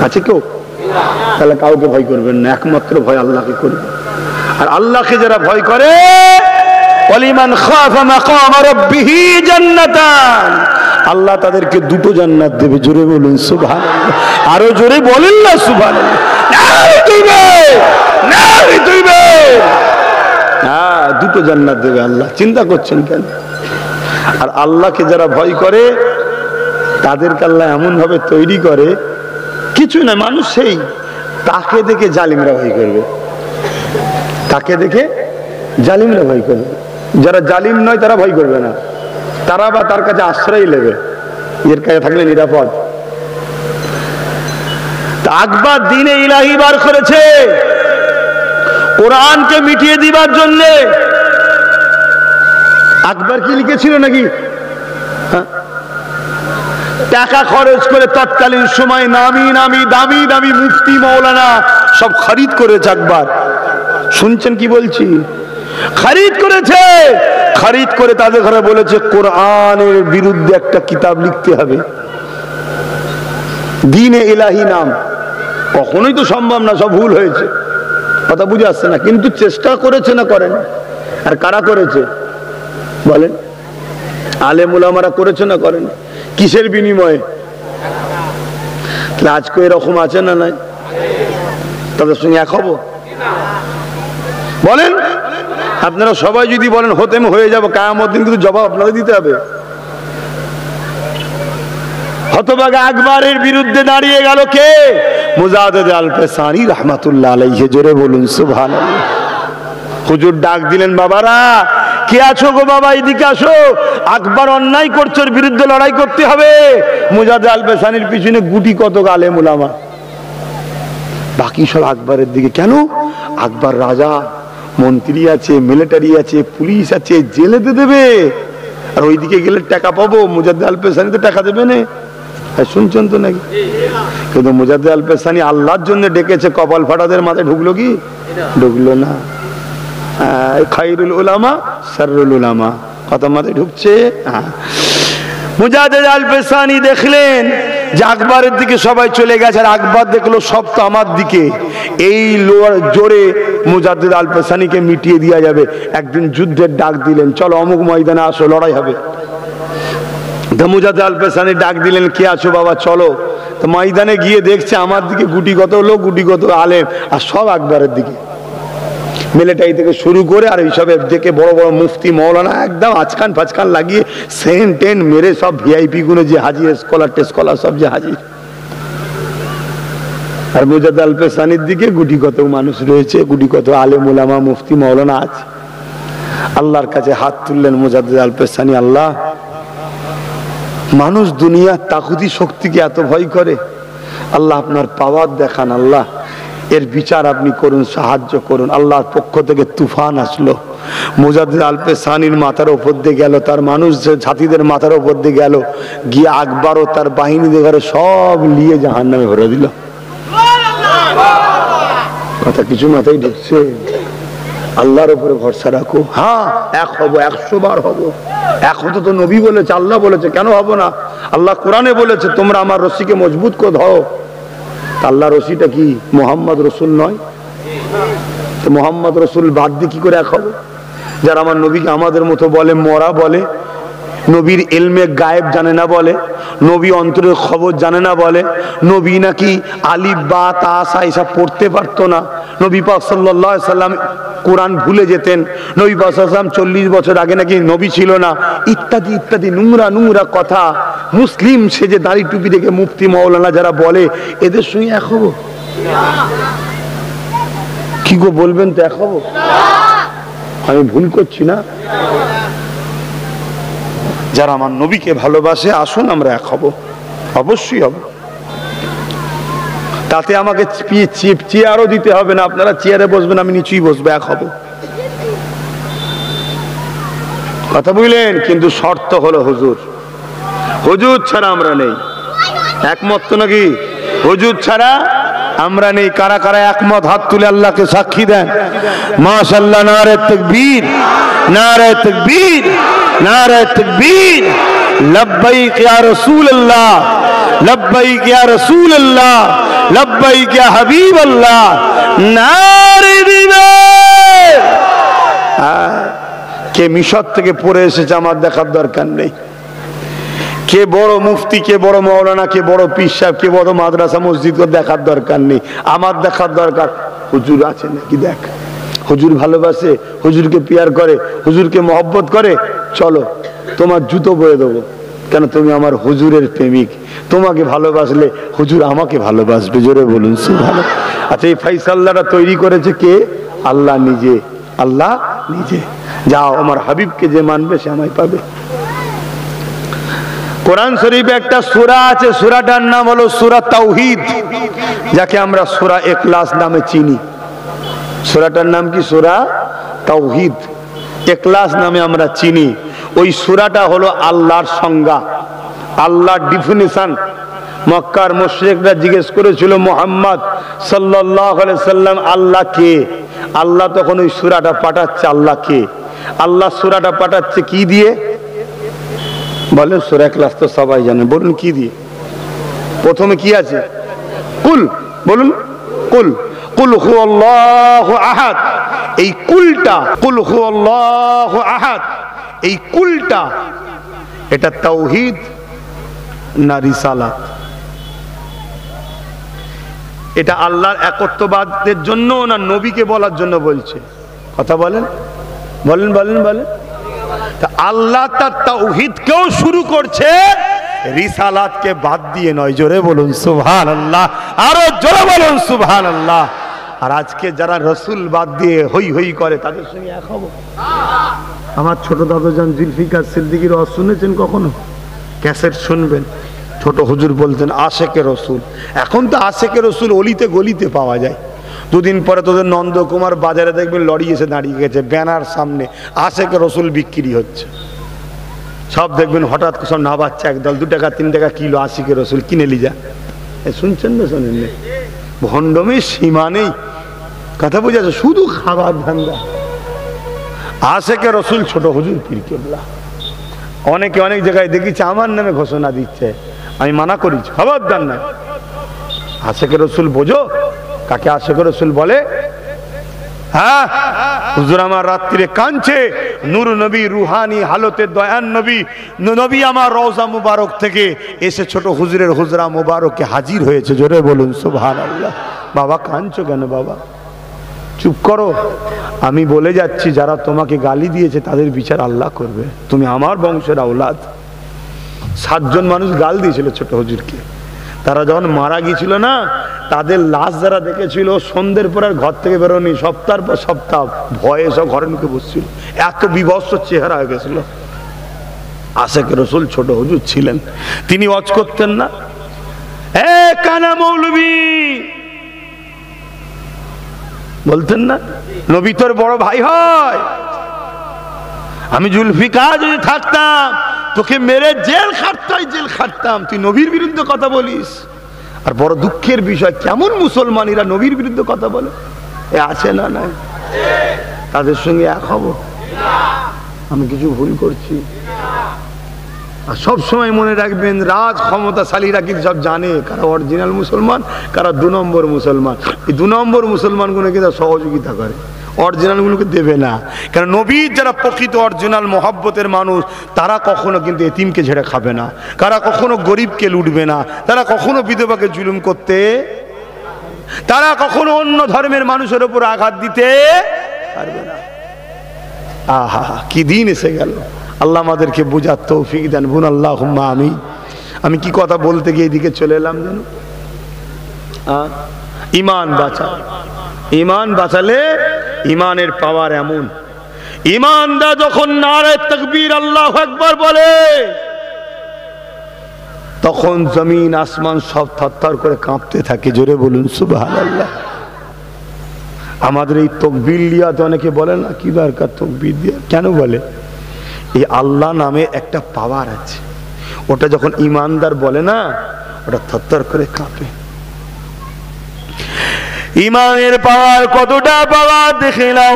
আছে কেউ? তাহলে কাউকে ভয় করবেন না, একমাত্র ভয় আল্লাহকে করবে। আর আল্লাহকে যারা ভয় করে, ওয়ালিমান খাফা মাকাম রাব্বিহি জান্নাতান, আল্লাহ তাদেরকে দুটো জান্নাত দেবে। জোরে বলুন সুবহানাল্লাহ। আরো জোরে বলেন না সুবহানাল্লাহ। হ্যাঁ, দুটো জান্নাত দেবে আল্লাহ। চিন্তা করছেন কেন? আর আল্লাহকে যারা ভয় করে তাদেরকে আল্লাহ এমন ভাবে তৈরি করে, কিছু না, মানুষ সেই তাকে দেখে জালিমরা ভয় করবে, তাকে দেখে জালিমরা ভয় করবে। যারা জালিম নয় তারা ভয় করবে না, তারা বা তার কাছে আশ্রয় নেবে, এর কাছে থাকলে নিরাপদ। আকবর দ্বীনে ইলাহি বার করেছে কোরআনকে মিটিয়ে দিবার জন্য। আকবর কি লিখেছিল নাকি? টাকা খরচ করে তৎকালীন সময় নামি নামি দামি দামি মুফতি মৌলানা সব খরিদ করেছে আকবর। শুনছেন কি বলছি? খরিদ করেছে। খরিদ করে তাদের ঘরে বলেছে কোরআনের বিরুদ্ধে একটা কিতাব লিখতে হবে, দ্বীনে ইলাহি নাম। কখনোই তো সম্ভব না, সব ভুল হয়েছে, কথা বুঝে আসছে না। কিন্তু চেষ্টা করেছে না করেন? আর কারা করেছে বলেন? আলেম উলামারা করেছে না করেন? কিসের বিনিময়ে? আজকে এরকম আছে না নাই? তাদের সঙ্গে এক হবো বলেন? আপনারা সবাই যদি বলেন হতেম হয়ে যাবো, কিয়ামত দিন কিন্তু জবাব আপনাদের দিতে হবে। হতভাগা আকবরের বিরুদ্ধে দাঁড়িয়ে গেল কে? মুজাদ্দেদ আল-পেসানি রাহমাতুল্লাহ আলাইহি। জোরে বলুন সুবহানাল্লাহ। হুজুর ডাক দিলেন, বাবারা কে আছো গো বাবা, এদিকে আসো, আকবর অন্যায় করছে, ওর বিরুদ্ধে লড়াই করতে হবে। মুজাদ্দেদ আল-পেসানির পিছনে গুটি কত আলেম উলামা, বাকি সব আকবরের দিকে। কেন? আকবর রাজা, মন্ত্রী আছে, মিলিটারি আছে, পুলিশ আছে, জেলেতে দেবে। আর ওইদিকে গেলে টাকা পাবো, মুজাদ্দেদ আল-পেসানি তো টাকা দেবে না। শুনছেন তো নাকি? কিন্তু মুজাদ্দেদ আল-পেসানি আল্লাহর জন্য ডেকেছে, কপাল ফাটাদের মাথায় ঢুকলো কি? ঢুকলো না। খায়রুল উলামা শাররুল উলামা, কথা মাথায় ঢুকছে? মুজাদ্দেদ আল-পেসানি দেখলেন যে আকবরের দিকে সবাই চলে গেছে, আর আকবর দেখলো সব তো আমার দিকে। এই জোরে মুজাদ্দেদ আল-পেসানিকে মিটিয়ে দেওয়া যাবে। একদিন যুদ্ধের ডাক দিলেন, চলো অমুক ময়দানে আসো, লড়াই হবে। মুজাদ্দেদ আল পেশানি ডাক দিলেন, কে আছো বাবা চলো। তো ময়দানে গিয়ে দেখছে আমার দিকে গুটিগত লোক, গুটিগত আলেম, আর সব আকবরের দিকে, মিলিটারি থেকে শুরু করে আর এইসবের দিকে বড় বড় মুফতি মৌলানা একদম আজকান ফাজকান লাগিয়ে সেন টেন মেরে সব ভিআইপি গুলো যে হাজির, স্কলার টেস্কলার সব যে হাজির। আর মুজাদ্দেদ আল পেশানির দিকে গুটিগত মানুষ রয়েছে, গুটিগত আলেম ওলামা মুফতি মৌলানা আছে। আল্লাহর কাছে হাত তুললেন মুজাদ্দেদ আল পেশানি, আল্লাহ, মানুষ দুনিয়ার তাগুতি শক্তিকে এত ভয় করে, আল্লাহ আপনার পাওয়ার দেখান, আল্লাহ এর বিচার আপনি করুন, সাহায্য করুন। আল্লাহর পক্ষ থেকে তুফান আসলো, মুজাদ্দেদ আল পেশানির মাথার উপর দিয়ে গেল, তার মানুষ জাতিদের মাথার উপর দিয়ে গেল, গিয়ে আকবর ও তার বাহিনীদের ঘরে সব নিয়ে জাহান্নামে ভরে দিল। কথা কিছু মাথায় ঢুকছে? আল্লাহর উপরে ভরসা রাখো। হ্যাঁ, এক হব, 100 বার হব। এক হতে তো নবী বলেছে, আল্লাহ বলেছে, কেন হব না? আল্লাহ কোরআনে বলেছে তোমরা আমার রশিকে মজবুত করে ধরো। আল্লাহ রশিটা কি মোহাম্মদ রসুল নয়? তো মোহাম্মদ রসুল বাদ দিয়ে কি করে এক হব? যারা আমার নবীকে আমাদের মতো বলে মরা, বলে নবীর ইলমে গায়েব জানে না, বলে নবী অন্তরের খবর জানে না, বলে নবী নাকি আলিফ বা তাসা এসব পড়তে পারতো না, নবী পাক সাল্লাল্লাহু আলাইহি সাল্লাম কোরআন ভুলে যেতেন, নবী পাক সাল্লাল্লাহু আলাইহি সাল্লাম 40 বছর আগে নাকি নবী ছিল না, ইত্যাদি ইত্যাদি নোংরা নোংরা কথা। মুসলিম সেজে দাড়ি টুপি দেখে মুফতি মাওলানা যারা বলে, এদের সঙ্গে এক হবো? কি গো বলবেন তো এক হবো? আমি ভুল করছি না? যারা আমার নবীকে ভালোবাসে আসুন আমরা এক হব, অবশ্যই হব। তাতে আমাকে চেয়ারও দিতে হবে না, আপনারা চেয়ারে বসবেন, আমি নিচুই বসবো, এক হব। কথা বুঝলেন? কিন্তু শর্ত হলো হুজুর, হুজুর ছাড়া আমরা নেই। একমত তো নাকি? হুজুর ছাড়া আমরা নেই। কারা কারা একমত হাত তুলে আল্লাহকে সাক্ষী দেন। মাশাআল্লাহ, নারে তাকবীর, নারে তাকবীর, নারে তাকবীর। লব্বাইক ইয়া রাসূলুল্লাহ, লব্বাইক ইয়া রাসূলুল্লাহ, লব্বাইক ইয়া হাবিবাল্লাহ। নারে দিবেন। কে মিশর থেকে পড়ে এসেছে আমার দেখার দরকার নেই। কে বড় মুফতি, কে বড় মাওলানা, কে বড় পীর সাহেব, কে বড় মাদ্রাসা মসজিদ দেখার দরকার নেই। আমার দেখার দরকার হুজুর আছে নাকি দেখ। হুজুর ভালোবাসে, হুজুরকে পিয়ার করে, হুজুরকে মহব্বত করে, চলো তোমার জুতো বয়ে দেবো, কেন তুমি আমার হুজুরের প্রেমিক। তোমাকে ভালোবাসলে হুজুর আমাকে ভালোবাসবে। জোরে বলুন সুবহানাল্লাহ। আচ্ছা, এই ফাইসাল্লাহটা তৈরি করেছে কে? আল্লাহ নিজে, আল্লাহ নিজে। যাও, আমার হাবিবকে যে মানবে সে আমায় পাবে। কোরআন শরীফে একটা সূরা আছে, সূরাটার নাম হলো সূরা তাওহীদ, যাকে আমরা সূরা ইখলাস নামে চিনি। সূরাটার নাম কি? সূরা তাওহীদ, ইখলাস নামে আমরা চিনি। ওই সূরাটা হলো আল্লাহর সংজ্ঞা, আল্লাহর ডিফিনিশন। মক্কার মুশরিকরা জিজ্ঞেস করেছিল মুহাম্মদ সাল্লাল্লাহু আলাইহি সাল্লাম আল্লাহ কে? আল্লাহ তখন ওই সূরাটা পাঠাচ্ছে আল্লাহ কে। আল্লাহ সূরাটা পাঠাচ্ছে কি দিয়ে? বলেন, সূরা ইখলাস তো সবাই জানে, বলুন কি দিয়ে? প্রথমে কি আছে? কুল, বলুন কুল, কুল হুয়াল্লাহু আহাদ। এই কুলটা, কুল হুয়াল্লাহু আহাদ, এই কুলটা এটা তাওহীদ না রিসালাত? এটা আল্লাহর একত্ববাদের জন্য না নবীকে বলার জন্য বলছে? কথা বলেন, বলেন বলেন বলেন। আল্লাহ তার তাওহীদকেও শুরু করছে রিসালাতকে বাদ দিয়ে নয়। জোরে বলুন সুবহানাল্লাহ, আরো জোরে বলুন সুবহানাল্লাহ। আর আজকে যারা রসুল বাদ দিয়ে হই হই করে তাদের সঙ্গে এক হব? আমার ছোট দাদাজান জুলফিকার সিদ্দিকীর ওয়াজ শুনেছেন কখনো? ক্যাসেট শুনবেন। ছোট হুজুর বলতেন আশেকে রসুল। এখন তো আশেকে রসুল অলিতে গলিতে পাওয়া যায়। দুদিন পরে তোদের নন্দকুমার বাজারে দেখবেন লরি এসে দাঁড়িয়ে গেছে, ব্যানার সামনে আশেকে রসুল বিক্রি হচ্ছে। সব দেখবেন হঠাৎ সব না বাচ্চা একদল 2 টাকা 3 টাকা কিলো আশিকে রসুল কিনে লিজা। শুনছেন না? শোনেন না? ভণ্ডমের সীমা নেই। কথা বুঝেছে? শুধু খাবার ধান্দা। আশেকে রসুল ছোট হুজুর পীর কেবলা অনেকে অনেক জায়গায় দেখেছি আমার নামে ঘোষণা দিচ্ছে, আমি মানা করি খবরদার না। আশেকে রসুল বোঝো কাকে আশেকে রসুল বলে? হ্যাঁ, হুজুর আমার রাত্রিরে কাঁদছে, নূর নবী রুহানি হালতে দয়ান নবী, নবী আমার রওজা মুবারক থেকে এসে ছোট হুজুরের হুজরা মুবারকে হাজির হয়েছে। জোরে বলুন সুবহানাল্লাহ। বাবা কাঁদছো কেন বাবা? চুপ করো। আমি বলে যাচ্ছি, যারা তোমাকে গালি দিয়েছে তাদের বিচার আল্লাহ করবে। তুমি আমার বংশের আওলাদ। 7 জন মানুষ গাল দিয়েছিল ছোট হুজুরকে। তারা যখন মারা গিয়েছিল না, তাদের লাশ যারা দেখেছিল সন্ধ্যের পর আর ঘর থেকে বেরোনি, সপ্তাহের পর সপ্তাহ ভয়ে সব ঘরে ঢুকে বসছিল, এত বিভৎস চেহারা হয়ে গেছিল। আশেক রসুল ছোট হুজুর ছিলেন, তিনি ওয়াজ করতেন না, এ কানা মৌলবী বলতেন না, নবী তোর বড় ভাই হয়। আমি জুলফিকার যদি থাকতাম তোকে মেরে জেল খাটতাম, জেল খাটতাম, তুই নবীর বিরুদ্ধে কথা বলিস। আর বড় দুঃখের বিষয়, কেমন মুসলমানেরা নবীর বিরুদ্ধে কথা বলে, এ আছে না নাই? তাদের সঙ্গে এক হব? আমি কিছু ভুল করছি? আর সব সময় মনে রাখবেন, রাজ ক্ষমতাশালীরা কিন্তু সব জানে কারা অরিজিনাল মুসলমান, কারা 2 নম্বর মুসলমান। এই 2 নম্বর মুসলমানগুলো কিন্তু সহযোগিতা করে, অরিজিনালগুলোকে দেবে না। কারণ নবীর যারা প্রকৃত অরিজিনাল মহব্বতের মানুষ, তারা কখনো কিন্তু এতিমকে ঝেড়ে খাবে না, তারা কখনো গরিবকে লুটবে না, তারা কখনো বিধবাকে জুলুম করতে, তারা কখনো অন্য ধর্মের মানুষের উপর আঘাত দিতে পারবে না। আহা, কি দিন এসে গেল। আল্লাহ আমাদেরকে বুঝার তৌফিক দেন, বুন আল্লাহুম্মা আমিন। আমি কি কথা বলতে গিয়ে এদিকে চলে এলাম যেন? ইমান বাঁচা, ইমান বাঁচালে ইমানের পাওয়ার এমন, ইমানদার যখন নারে তাকবীর আল্লাহু আকবার বলে, তখন জমিন আসমান সব থরথর করে কাঁপতে থাকে। জোরে বলুন সুবহানাল্লাহ। আমাদের এই তাকবীর লিয়াতে অনেকে বলে না, কি দরকার তাকবীর দিয়া? কেন বলে? এই আল্লাহ নামে একটা পাওয়ার আছে, ওটা যখন ইমানদার বলে না, ওটা থরথর করে কাঁপে। ইমানের পাওয়ার কতটা পাওয়ার দেখে নাও।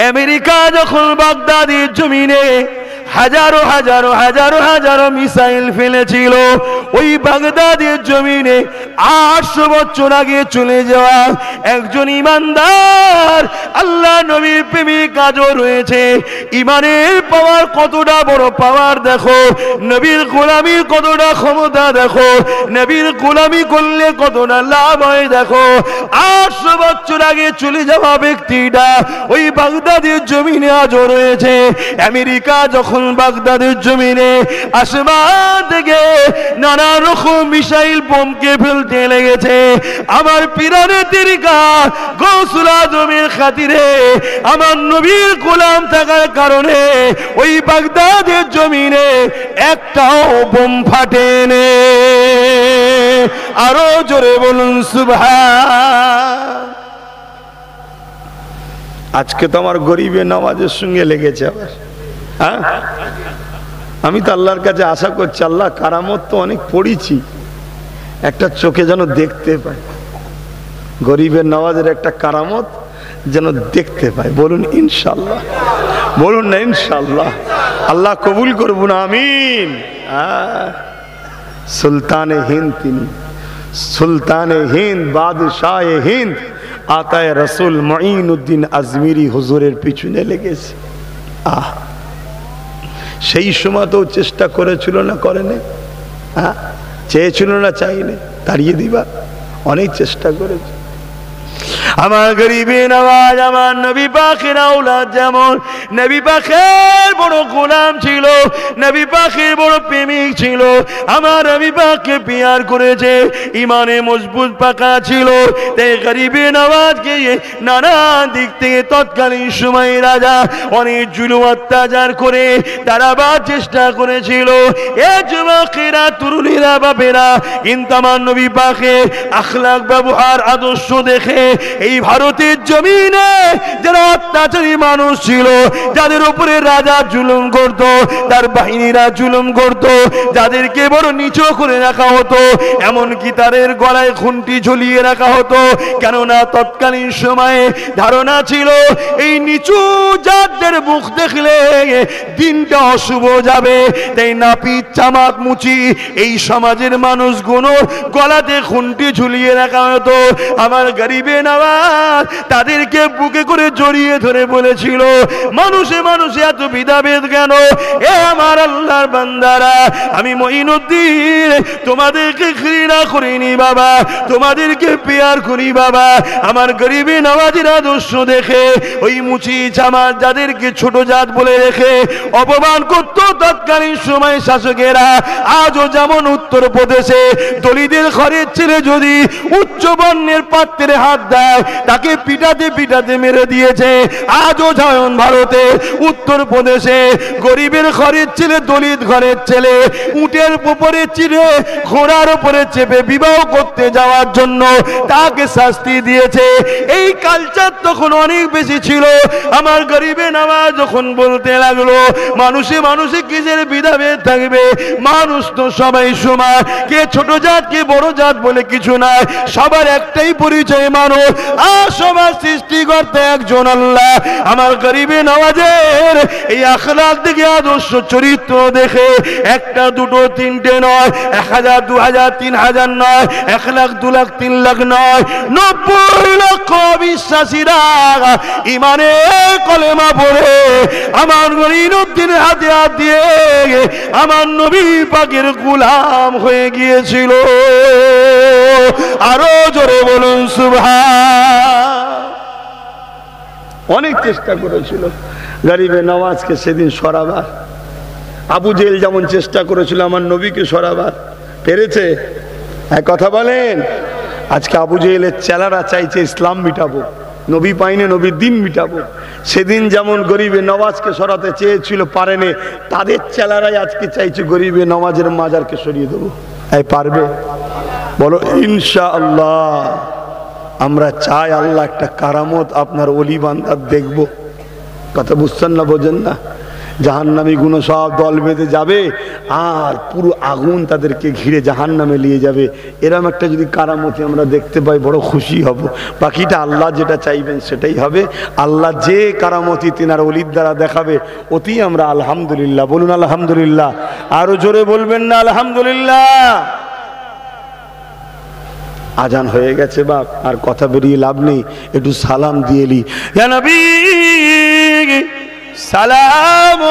আমেরিকা যখন বাগদাদের জমিনে হাজারো হাজারো হাজারো হাজারো মিসাইল ফেলেছিল, ওই বাগদাদের জমিনে 800 বছর আগে চলে যাওয়া একজন ইমানদার আল্লাহ নবীর প্রেমিক আজও রয়েছে। ইমানের পাওয়ার কতটা বড় পাওয়ার দেখো, নবীর গোলামির কতটা ক্ষমতা দেখো, নবীর গোলামি করলে কতটা লাভ হয় দেখো। 800 বছর আগে চলে যাওয়া ব্যক্তিটা ওই বাগদাদের জমিনে আজও রয়েছে। আমেরিকা যখন বাগদাদের জমিনে আসমান থেকে নানা রকম মিসাইল বোমকে ফেলতে লেগেছে, আমার পিরানের তরিকা গৌসুল আজমের খাতিরে, আমার নবীর গোলাম থাকার কারণে ওই বাগদাদের জমিনে একটাও বোম ফাটেনি। আরো জোরে বলুন সুবহান। আজকে তো আমার গরিবের নামাজের সঙ্গে লেগেছে আবার। হ্যাঁ, আমি তো আল্লাহর কাছে আশা করছি, আল্লাহ কারামত তো অনেক পড়েছি, একটা চোখে যেন দেখতে পাই, গরিবের নওয়াজের একটা কারামত যেন দেখতে পাই। বলুন ইনশাল্লাহ, বলুন না ইনশাল্লাহ। আল্লাহ কবুল করবো না, আমিন। সুলতানে হিন্দ, তিনি সুলতানে হিন্দ, বাদশাহ হিন্দ, আতায়ে রসুল মুঈনুদ্দিন আজমিরি হুজুরের পিছনে লেগেছে। সেই সময় তো চেষ্টা করেছিল না, করেনি? হ্যাঁ, চেয়েছিল না, চাইনি তাড়িয়ে দিবা, অনেক চেষ্টা করেছে। আমার গরিবের নওয়াজ, আমার নবী পাকের আওলাদ যেমন নবী পাকের বড় গোলাম ছিল, নবী পাকের বড় প্রেমিক ছিল, আমার নবী পাককে পিয়ার করেছে, ইমানে মজবুত পাকা ছিল, তাই গরিবের নওয়াজকে নানা দিক থেকে তৎকালীন সময় রাজা অনেক জুলুম অত্যাচার করে তাড়াবার চেষ্টা করেছিল। এ যুবকেরা, তরুণীরা, বাপেরা, কিন্তু আমার নবী পাকের আখলাক, ব্যবহার, আদর্শ দেখে এই ভারতের জমিনে যারা অত্যাচারী মানুষ ছিল, যাদের উপরে রাজা জুলুম করত, তার বাহিনীরা জুলুম করত, যাদেরকে বড় নিচু করে রাখা হতো, এমনকি তাদের গলায় খুন্তি ঝুলিয়ে রাখা হতো, কেননা তৎকালীন সময়ে ধারণা ছিল এই নিচু জাতদের মুখ দেখলে দিনটা অশুভ যাবে, তাই নাপিত, চামাক, মুচি এই সমাজের মানুষগুলো গলাতে খুন্তি ঝুলিয়ে রাখা হতো। আমার গরিবে নওয়াজ নামাজ তাদেরকে বুকে করে জড়িয়ে ধরে বলেছিল, মানুষে মানুষে এত বিধাভেদ কেন? এ আমার আল্লাহর বান্দারা, আমি মঈনুদ্দিন তোমাদেরকে ঘৃণা করিনি বাবা, তোমাদেরকে পেয়ার করি বাবা। আমার গরিবে নওয়াজের আদর্শ দেখে ওই মুচি চামার যাদেরকে ছোট জাত বলে রেখে অপমান করত তৎকালীন সময় শাসকেরা, আজও যেমন উত্তরপ্রদেশে দলিতদের ঘরের ছেলে যদি উচ্চ বর্ণের পাত্রে হাত দেয় তাকে পিটাতে পিটাতে মেরে দিয়েছে, আজও যেমন ভারতে উত্তরপ্রদেশে গরিবের ঘরের ছেলে দলিত ঘরের ছেলে উটের উপরে চিড়ে ঘোড়ার উপরে চেপে বিবাহ করতে যাওয়ার জন্য তাকে শাস্তি দিয়েছে। এই কালচার তখন অনেক বেশি ছিল। আমার গরিবে নামাজ যখন বলতে লাগলো, মানুষে মানুষে কিসের বিধাভেদ থাকবে, মানুষ তো সবাই সমান, কে ছোট জাত কে বড় জাত বলে কিছু নাই, সবার একটাই পরিচয় মানুষ, আর সবার সৃষ্টিকর্তা একজন আল্লাহ। আমার গরিবে নওয়াজের এই আখলাক দেখে আদর্শ চরিত্র দেখে একটা দুটো তিনটে নয়, 1000 2000 3000 নয়, 1 লাখ 2 লাখ 3 লাখ নয়, 90 লক্ষ বিশ্বাসীরা ইমানে কলেমা পড়ে আমার মঈনুদ্দিনের হাতে হাত দিয়ে আমার নবী পাকের গোলাম হয়ে গিয়েছিল। আরো জোরে বলুন সুবহান। অনেক চেষ্টা করেছিল গরিবে নওয়াজকে সেদিন সরাবার। আবু জেহেল যেমন চেষ্টা করেছিল আমার নবীকে সরাবার, পেরেছে? এক কথা বলেন। আজকে আবু জেহেলের চেলারা চাইছে ইসলাম মিটাবো, নবী পাইনে নবীর দিন মিটাবো। সেদিন যেমন গরিবে নওয়াজকে সরাতে চেয়েছিল, পারেনি, তাদের চেলারাই আজকে চাইছে গরিবে নওয়াজের মাজারকে সরিয়ে দেবো। এই পারবে? বলো ইনশাআল্লাহ। আমরা চাই আল্লাহ একটা কারামত আপনার ওলি বান্দার দেখব। কথা বুঝছেন না, বোঝেন না? জাহান্নামী গুণ সব দল বেঁধে যাবে আর পুরো আগুন তাদেরকে ঘিরে জাহান্নামে নিয়ে যাবে। এরম একটা যদি কারামতি আমরা দেখতে পাই বড় খুশি হব। বাকিটা আল্লাহ যেটা চাইবেন সেটাই হবে। আল্লাহ যে কারামতি তিনার ওলির দ্বারা দেখাবে অতি আমরা আলহামদুলিল্লাহ বলুন। আলহামদুলিল্লাহ। আরো জোরে বলবেন না আলহামদুলিল্লাহ? আজান হয়ে গেছে বাপ, আর কথা বেরিয়ে লাভ নেই, একটু সালাম দিয়ে লি। ইয়া নবী সালাম।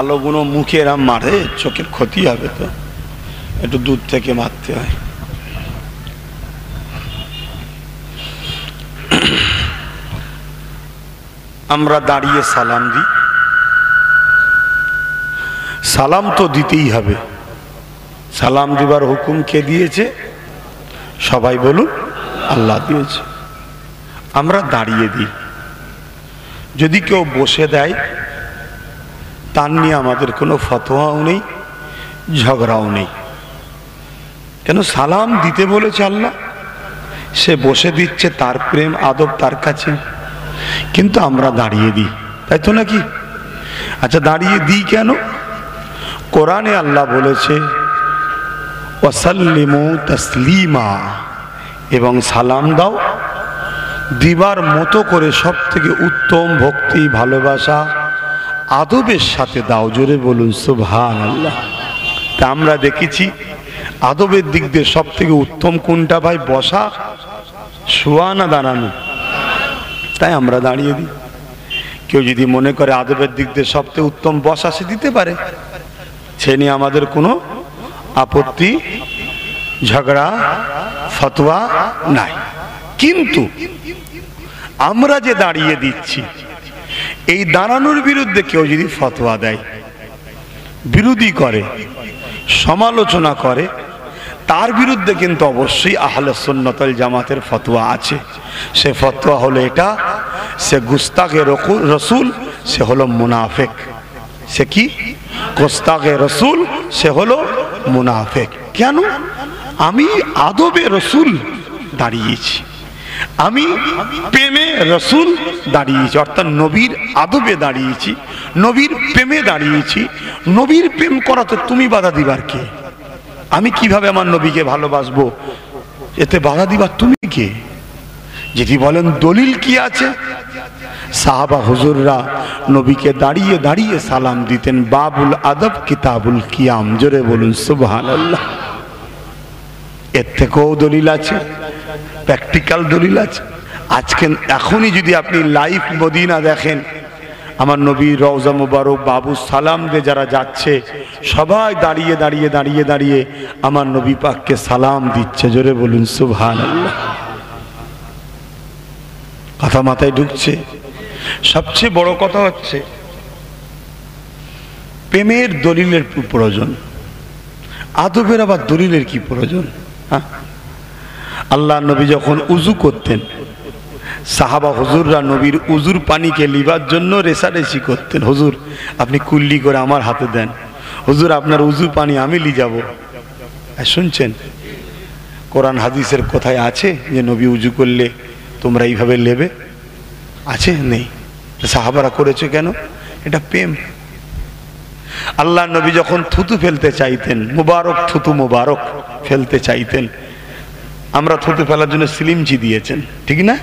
আলোগুলো মুখে এরাম মারে, চোখের ক্ষতি হবে, তো একটু দূর থেকে মারতে হয়। আমরা দাঁড়িয়ে সালাম দিই, সালাম তো দিতেই হবে। সালাম দিবার হুকুম কে দিয়েছে? সবাই বলুন, আল্লাহ দিয়েছে। আমরা দাঁড়িয়ে দিই। যদি কেউ বসে দেয় তার নিয়ে আমাদের কোনো ফতোয়াও নেই, ঝগড়াও নেই। কেন? সালাম দিতে বলেছে আল্লাহ, সে বসে দিচ্ছে, তার প্রেম আদব তার কাছে, কিন্তু আমরা দাঁড়িয়ে দিই, তাই তো নাকি? আচ্ছা, দাঁড়িয়ে দিই কেন? কোরআনে আল্লাহ বলেছে ওয়াসাল্লিমু তাসলিমা, এবং সালাম দাও দিবার মতো করে, সব থেকে উত্তম ভক্তি ভালোবাসা আদবের সাথে দাও। জোরে বলুন সুবহানাল্লাহ। তা আমরা দেখেছি আদবের দিক দিয়ে সব থেকে উত্তম কোনটা ভাই? বসা, শোয়া না দাঁড়ানো? তাই আমরা দাঁড়িয়ে দিই। কেউ যদি মনে করে আদবের দিক দিয়ে সব থেকে উত্তম বসা, সে দিতে পারে, সে নিয়ে আমাদের কোনো আপত্তি ঝগড়া ফতোয়া নাই। কিন্তু আমরা যে দাঁড়িয়ে দিচ্ছি, এই দাঁড়ানোর বিরুদ্ধে কেউ যদি ফতোয়া দেয়, বিরোধী করে, সমালোচনা করে, তার বিরুদ্ধে কিন্তু অবশ্যই আহলে সুন্নাত ওয়াল জামাতের ফতোয়া আছে। সে ফতোয়া হলো এটা, সে গুস্তাগে রসুল, সে হলো মুনাফিক। সে কি? গুস্তাগে রসুল, সে হলো মুনাফিক। কেন? আমি আদবে রসুল দাঁড়িয়েছি, আমি প্রেমে রসুল দাঁড়িয়েছি, অর্থাৎ নবীর আদবে দাঁড়িয়েছি, নবীর প্রেমে দাঁড়িয়েছি। নবীর প্রেম করা তো তুমি বাধা দিবার কে? আমি কিভাবে আমার নবীকে ভালোবাসবো, এতে বাধা দিবার তুমি কে? যদি বলেন দলিল কি আছে, সাহাবা হুজুররা নবীকে দাঁড়িয়ে দাঁড়িয়ে সালাম দিতেন। বাবুল আদব কিতাবুল কিয়াম, জোরে বলুন সুবহানাল্লাহ। এর থেকেও দলিল আছে, প্র্যাকটিক্যাল দলিল আছে। আজকে এখনই যদি আপনি লাইভ মদিনা দেখেন, আমার নবী রওজা মুবারক বাবু সালাম দিয়ে যারা যাচ্ছে, সবাই দাঁড়িয়ে দাঁড়িয়ে দাঁড়িয়ে দাঁড়িয়ে আমার নবী পাককে সালাম দিচ্ছে, জোরে বলুন সুবহানাল্লাহ। কথা মাথায় ঢুকছে? সবচেয়ে বড় কথা হচ্ছে প্রেমের দলিলের প্রয়োজন, আদবের আবার দলিলের কি প্রয়োজন? হ্যাঁ, আল্লাহ নবী যখন উজু করতেন, সাহাবা হুজুররা নবীর উজুর পানিকে লিবার জন্য রেসারেসি করতেন। হুজুর আপনি কুল্লি করে আমার হাতে দেন, হুজুর আপনার উজু পানি আমি লি যাব। শুনছেন কোরআন হাদিসের কোথায় আছে যে নবী উজু করলে তোমরা এইভাবে নেবে? আছে? নেই। সাহাবারা করেছে কেন? এটা প্রেম। আল্লাহ নবী যখন থুতু ফেলতে চাইতেন, মুবারক থুতু মুবারক ফেলতে চাইতেন, আমরা থুতু ফেলার জন্য সিলিমচি দিয়েছেন, ঠিক না?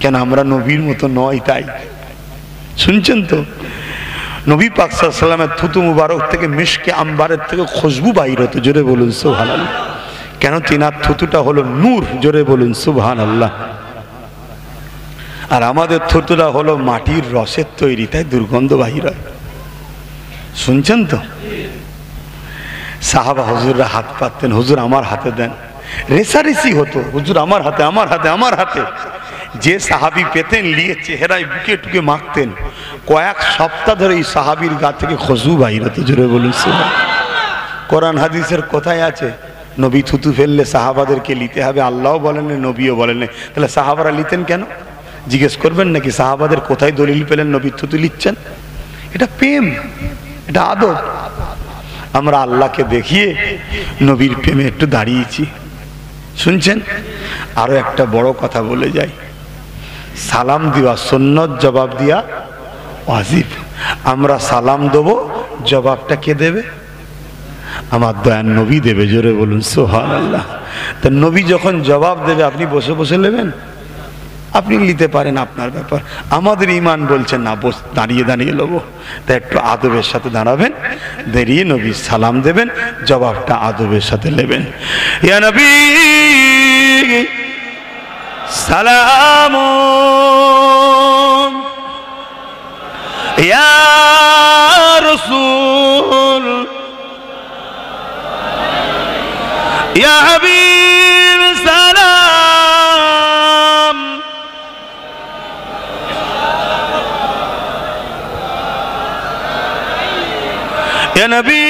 কেন? আমরা নবীর মতো নয় তাই। শুনছেন তো? নবী পাক সাল্লাল্লাহু আলাইহি ওয়াসাল্লামের থুতু মুবারক থেকে মিশকে আম্বারের থেকে খুশবু বাইর হতো, জোরে বলুন সুবহানাল্লাহ। কেন? তিনার থুতুটা হলো নূর, জোরে বলুন সুবহানাল্লাহ। আর আমাদের থুতুটা হলো মাটির রসের তৈরি, তাই দুর্গন্ধ বাহির হয়। শুনছেন তো? সাহাবা হুজুররা হাত পাততেন, হুজুর আমার হাতে দেন, রেসারেসি হতো, হুজুর আমার হাতে আমার হাতে আমার হাতে। যে সাহাবি পেতেন নিয়ে চেহারায় বুকে টুকে মাখতেন, কয়েক সপ্তাহ ধরে এই সাহাবির গা থেকে খুশবু বাইর হতো, জোরে বলুন সুবহানাল্লাহ। কোরআন হাদিসের কোথায় আছে নবী থুতু ফেললে সাহাবাদেরকে নিতে হবে? আল্লাহও বলেন, নবীও বলেন। তাহলে সাহাবারা নিতেন কেন? জিজ্ঞেস করবেন নাকি সাহাবাদের কোথায় দলিল পেলেন নবী থুতু লিখছেন? এটা প্রেম, এটা আদব। আমরা আল্লাহকে দেখিয়ে নবীর প্রেমে একটু দাঁড়িয়েছি। শুনছেন? আরো একটা বড় কথা বলে যাই, সালাম দিবা সুন্নত, জবাব দিয়া ওয়াজিব। আমরা সালাম দেব, জবাবটা কে দেবে? আমার দয়ার নবী দেবে, জোরে বলুন সুবহানাল্লাহ। তা নবী যখন জবাব দেবে আপনি বসে বসে নেবেন? আপনি নিতে পারেন, আপনার ব্যাপার। আমাদের ঈমান বলছেন না, দাঁড়িয়ে দাঁড়িয়ে নেবো। তাই একটু আদবের সাথে দাঁড়াবেন, দাঁড়িয়ে নবী সালাম দেবেন, জবাবটা আদবের সাথে নেবেন। ইয়া নবী সালাম, ইয়া রাসূল, ইয়া হাবিব সালাম, ইয়া নবী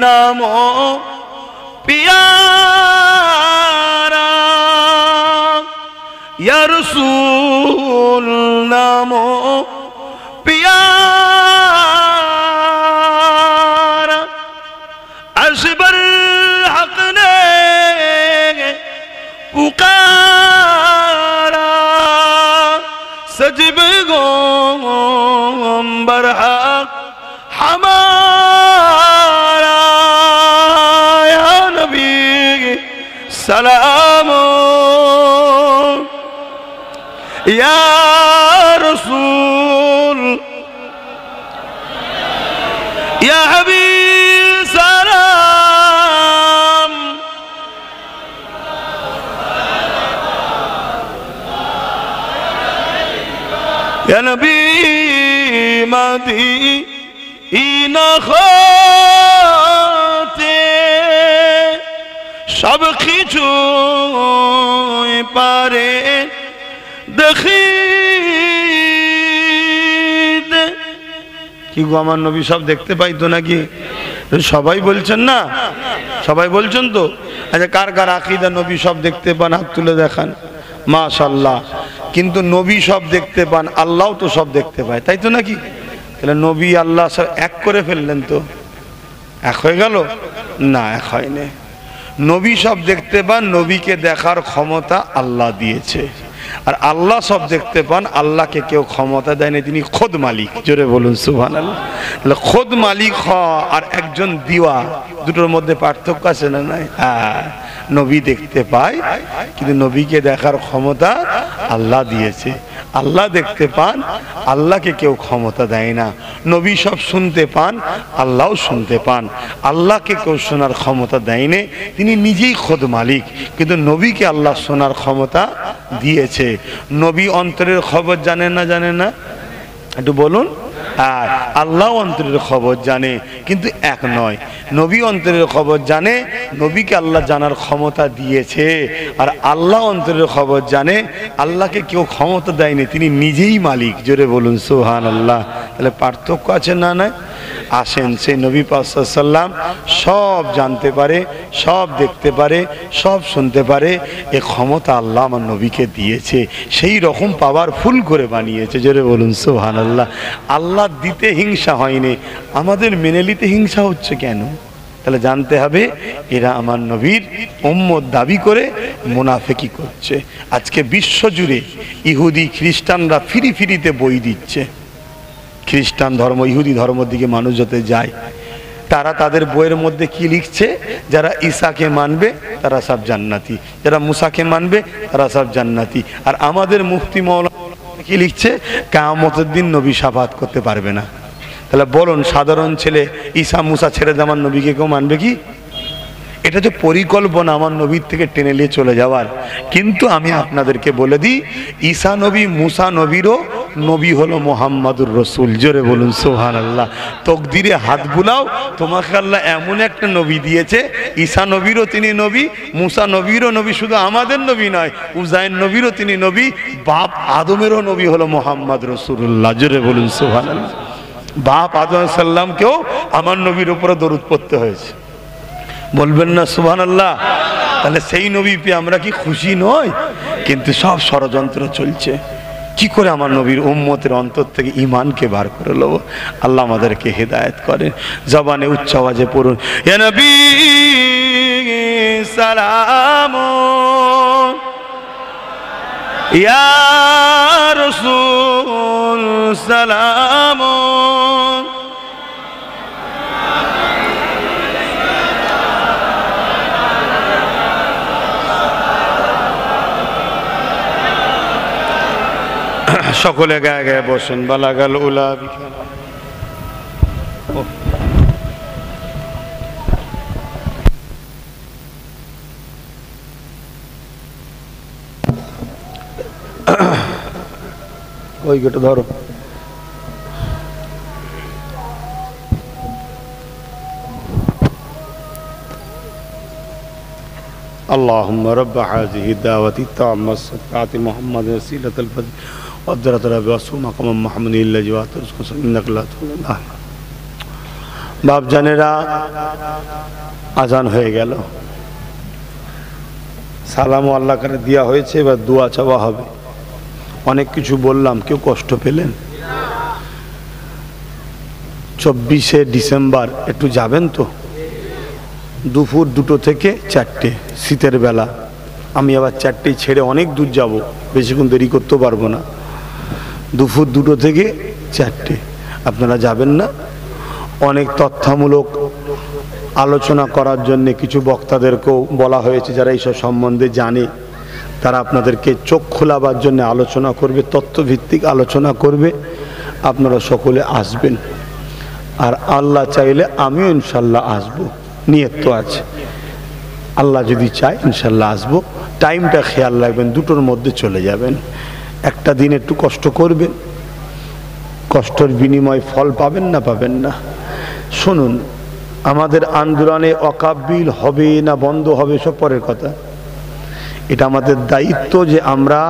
নামো পিয়ারা, ইয়া রাসূল নামো পিয়ারা। আসবার হক নে পুকারা, সজব গোম্বর হক हमारा, या नबी सलाम, या रसूल, या हबीब सलाम। या नबी मदी ইনা হতে সব কিছু পারে দেখিতে। কি গো, আমার নবী সব দেখতে পাইতো নাকি? সবাই বলছেন না? সবাই বলছেন তো? আচ্ছা, কার কার আকীদা নবী সব দেখতে পান? হাত তুলে দেখান। মাশাআল্লাহ। কিন্তু নবী সব দেখতে পান, আল্লাহও তো সব দেখতে পায়, তাই তো নাকি? তাহলে নবী আল্লাহ সব এক করে ফেললেন, তো এক হয়ে গেল না? এক হয়নি। নবী সব দেখতে পান, নবীকে দেখার ক্ষমতা আল্লাহ দিয়েছে। আর আল্লাহ সব দেখতে পান, আল্লাহকে কেউ ক্ষমতা দেয়নি, তিনি খোদ মালিক। জোরে বলুন সুবহানাল্লাহ। তাহলে খোদ মালিক হওয়া আর একজন দিওয়া, দুটোর মধ্যে পার্থক্য আছে না নাই? হ্যাঁ, নবী দেখতে পায় কিন্তু নবীকে দেখার ক্ষমতা আল্লাহ দিয়েছে। আল্লাহ দেখতে পান, আল্লাহকে কেউ ক্ষমতা দেয় না। নবী সব শুনতে পান, আল্লাহও শুনতে পান। আল্লাহকে কেউ শোনার ক্ষমতা দেয়নি, তিনি নিজেই খোদ মালিক, কিন্তু নবীকে আল্লাহ শোনার ক্ষমতা দিয়েছে। নবী অন্তরের খবর জানেন না, জানেন না? একটু বলুন। আর আল্লাহ অন্তরের খবর জানে, কিন্তু এক নয়। নবী অন্তরের খবর জানে, নবীকে আল্লাহ জানার ক্ষমতা দিয়েছে। আর আল্লাহ অন্তরের খবর জানে, আল্লাহকে কেউ ক্ষমতা দেয়নি, তিনি নিজেই মালিক। জোরে বলুন সুবহানাল্লাহ। তাহলে পার্থক্য আছে না? নাই? আসেন, সেই নবী পাক সাল্লাল্লাহু আলাইহি ওয়াসাল্লাম সব জানতে পারে, সব দেখতে পারে, সব শুনতে পারে। এ ক্ষমতা আল্লাহ আমার নবীকে দিয়েছে, সেই রকম পাওয়ারফুল করে বানিয়েছে। জোরে বলুন সুবহানাল্লাহ। আল্লাহ দিতে হিংসা হয়নি, আমাদের মেনে নিতে হিংসা হচ্ছে কেন? তাহলে জানতে হবে এরা আমার নবীর উম্মত দাবি করে মুনাফিকি করছে। আজকে বিশ্ব জুড়ে ইহুদি খ্রিস্টানরা ফিরিতে বই দিচ্ছে। খ্রিস্টান ধর্ম, ইহুদি ধর্মের দিকে মানুষ যত যায়, তারা তাদের বইয়ের মধ্যে কি লিখছে? যারা ঈসাকে মানবে তারা সব জান্নাতি, যারা মুসাকে মানবে তারা সব জান্নাতি। আর আমাদের মুফতি মাওলানা কি লিখছে? কিয়ামতের দিন নবী শাফাত করতে পারবে না। তাহলে বলুন, সাধারণ ছেলে ঈসা মুসা ছেড়ে দিয়ে আমার নবীকে কেউ মানবে কি? এটা যে পরিকল্পনা আমার নবীর থেকে টেনে নিয়ে চলে যাওয়ার। কিন্তু আমি আপনাদেরকে বলে দিই, ঈসা নবী মুসা নবীরও নবী হলো মুহাম্মাদুর রাসূল। জোরে বলুন সুবহানাল্লাহ। তকদিরে হাত বুলাও, তোমাকে আল্লাহ এমন একটা নবী দিয়েছে, ঈসা নবীরও তিনি নবী, মুসা নবীরও নবী, শুধু আমাদের নবী নয়, উজাইর নবীরও তিনি নবী, বাপ আদমেরও নবী হলো মুহাম্মদ রাসূলুল্লাহ। জোরে বলুন সুবহানাল্লাহ। বাপ আদম সাল্লামকেও আমার নবীর উপরে দরুদ পড়তে হয়েছে। বলবেন না সুবহানাল্লাহ? তাহলে সেই নবী পেয়ে আমরা কি খুশি নই? কিন্তু সব ষড়যন্ত্র চলছে, কি করে আমার নবীর উম্মতের অন্তর থেকে ঈমানকে বার করে নেব। আল্লাহ আমাদেরকে হেদায়েত করেন। জবানে উচ্চ আওয়াজে পড়ুন, ইয়া নবী সালাম, ইয়া রাসূল সালাম। সকলে গায়ে গায়ে বসেন। বালাগাল উলা বিখানা। ওই গেটে ধরো। اللهم رب هذه الدعوة التامة الصلاة محمد وسيلة الفضل والدرجة الرفيعة مقام محمد الذي واترزق إنك لا تخلف বাপ জানেরা, আজান হয়ে গেল, সালামও আল্লাহ করে দেওয়া হয়েছে, এবার দোয়া চাওয়া হবে। অনেক কিছু বললাম, কেউ কষ্ট পেলেন? 24শে ডিসেম্বর একটু যাবেন তো? দুপুর 2টো থেকে 4টে, শীতের বেলা। আমি আবার 4টেই ছেড়ে অনেক দূর যাব, বেশিক্ষণ দেরি করতে পারবো না। দুপুর 2টো থেকে 4টে আপনারা যাবেন না? অনেক তথ্যমূলক আলোচনা করার জন্য কিছু বক্তাদেরকেও বলা হয়েছে, যারা এইসব সম্বন্ধে জানে, তারা আপনাদেরকে চোখ খোলাবার জন্য আলোচনা করবে, তথ্যভিত্তিক আলোচনা করবে। আপনারা সকলে আসবেন। আর আল্লাহ চাইলে আমিও ইনশাল্লাহ আসবো, নিয়ত তো আছে। আল্লাহ যদি চায় ইনশাল্লাহ আসবো। টাইমটা খেয়াল রাখবেন, 2টোর মধ্যে চলে যাবেন। একটা দিন একটু কষ্ট করবেন, কষ্টের বিনিময় ফল পাবেন না পাবেন না। শুনুন, আমাদের আন্দোলনে ওয়াকফ বিল হবে না বন্ধ হবে সব পরের কথা। এটা আমাদের দায়িত্ব যে আমরা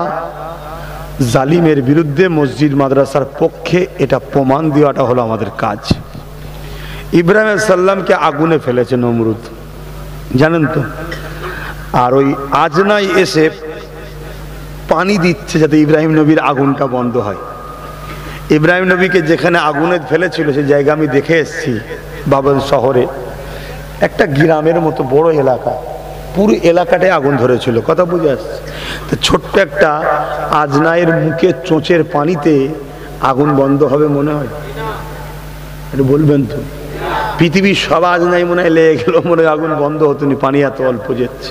জালিমের বিরুদ্ধে মসজিদ মাদ্রাসার পক্ষে এটা প্রমাণ দেওয়াটা হলো আমাদের কাজ। ইব্রাহিম আলাইহিস সালামকে আগুনে ফেলেছে নমরুদ, জানেন তো? আর ওই আজনাই এসে পানি দিচ্ছে যাতে ইব্রাহিম নবীর আগুনটা বন্ধ হয়। ইব্রাহিম নবীকে যেখানে আগুনে ফেলেছিল সেই জায়গা আমি দেখে এসেছি, বাবল শহরে একটা গ্রামের মতো বড় এলাকা। পুরো এলাকাটায় আগুন ধরেছিল, কথা বুঝে আসছে। তো ছোট্ট একটা আজনায়ের মুখে চোঁচের পানিতে আগুন বন্ধ হবে মনে হয়? এটা বলবেন তো? পৃথিবীর সব আজনাই মনে হয় লেগে গেল, মনে হয় আগুন বন্ধ হতো নি, পানি এত অল্প যেচ্ছে।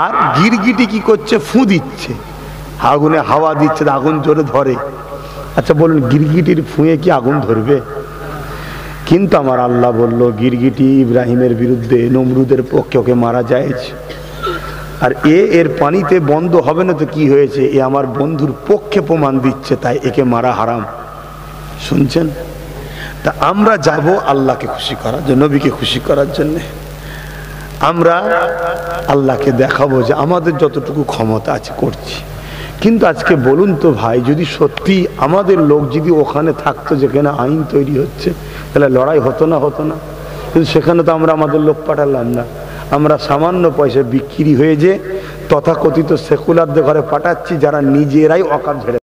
আর গিরগিটি কি করছে? ফু দিচ্ছে, আগুনে হাওয়া দিচ্ছে, আগুন জোরে ধরে। আচ্ছা বলুন, গিরগিটির ফুঁয়ে কি আগুন ধরবে? কিন্তু আমার আল্লাহ বলল, গিরগিটি ইব্রাহিমের বিরুদ্ধে, নমরুদের পক্ষে ওকে মারা যায়ছে। আর এর পানিতে বন্ধ হবে না তো কি হয়েছে? এ আমার বন্ধুর পক্ষে প্রমাণ দিচ্ছে, তাই একে মারা হারাম। শুনছেন? তা আমরা যাব আল্লাহকে খুশি করার জন্য, নবীকে খুশি করার জন্য। আমরা আল্লাহকে দেখাবো যে আমাদের যতটুকু ক্ষমতা আছে করছি। কিন্তু আজকে বলুন তো ভাই, যদি সত্যি আমাদের লোক যদি ওখানে থাকতো যেখানে আইন তৈরি হচ্ছে, তাহলে লড়াই হতো না? হতো না? কিন্তু সেখানে তো আমরা আমাদের লোক পাঠালাম না, আমরা সামান্য পয়সা বিক্রি হয়ে যে তথাকথিত সেকুলারদের ঘরে পাঠাচ্ছি, যারা নিজেরাই অকাপ ঝেড়ে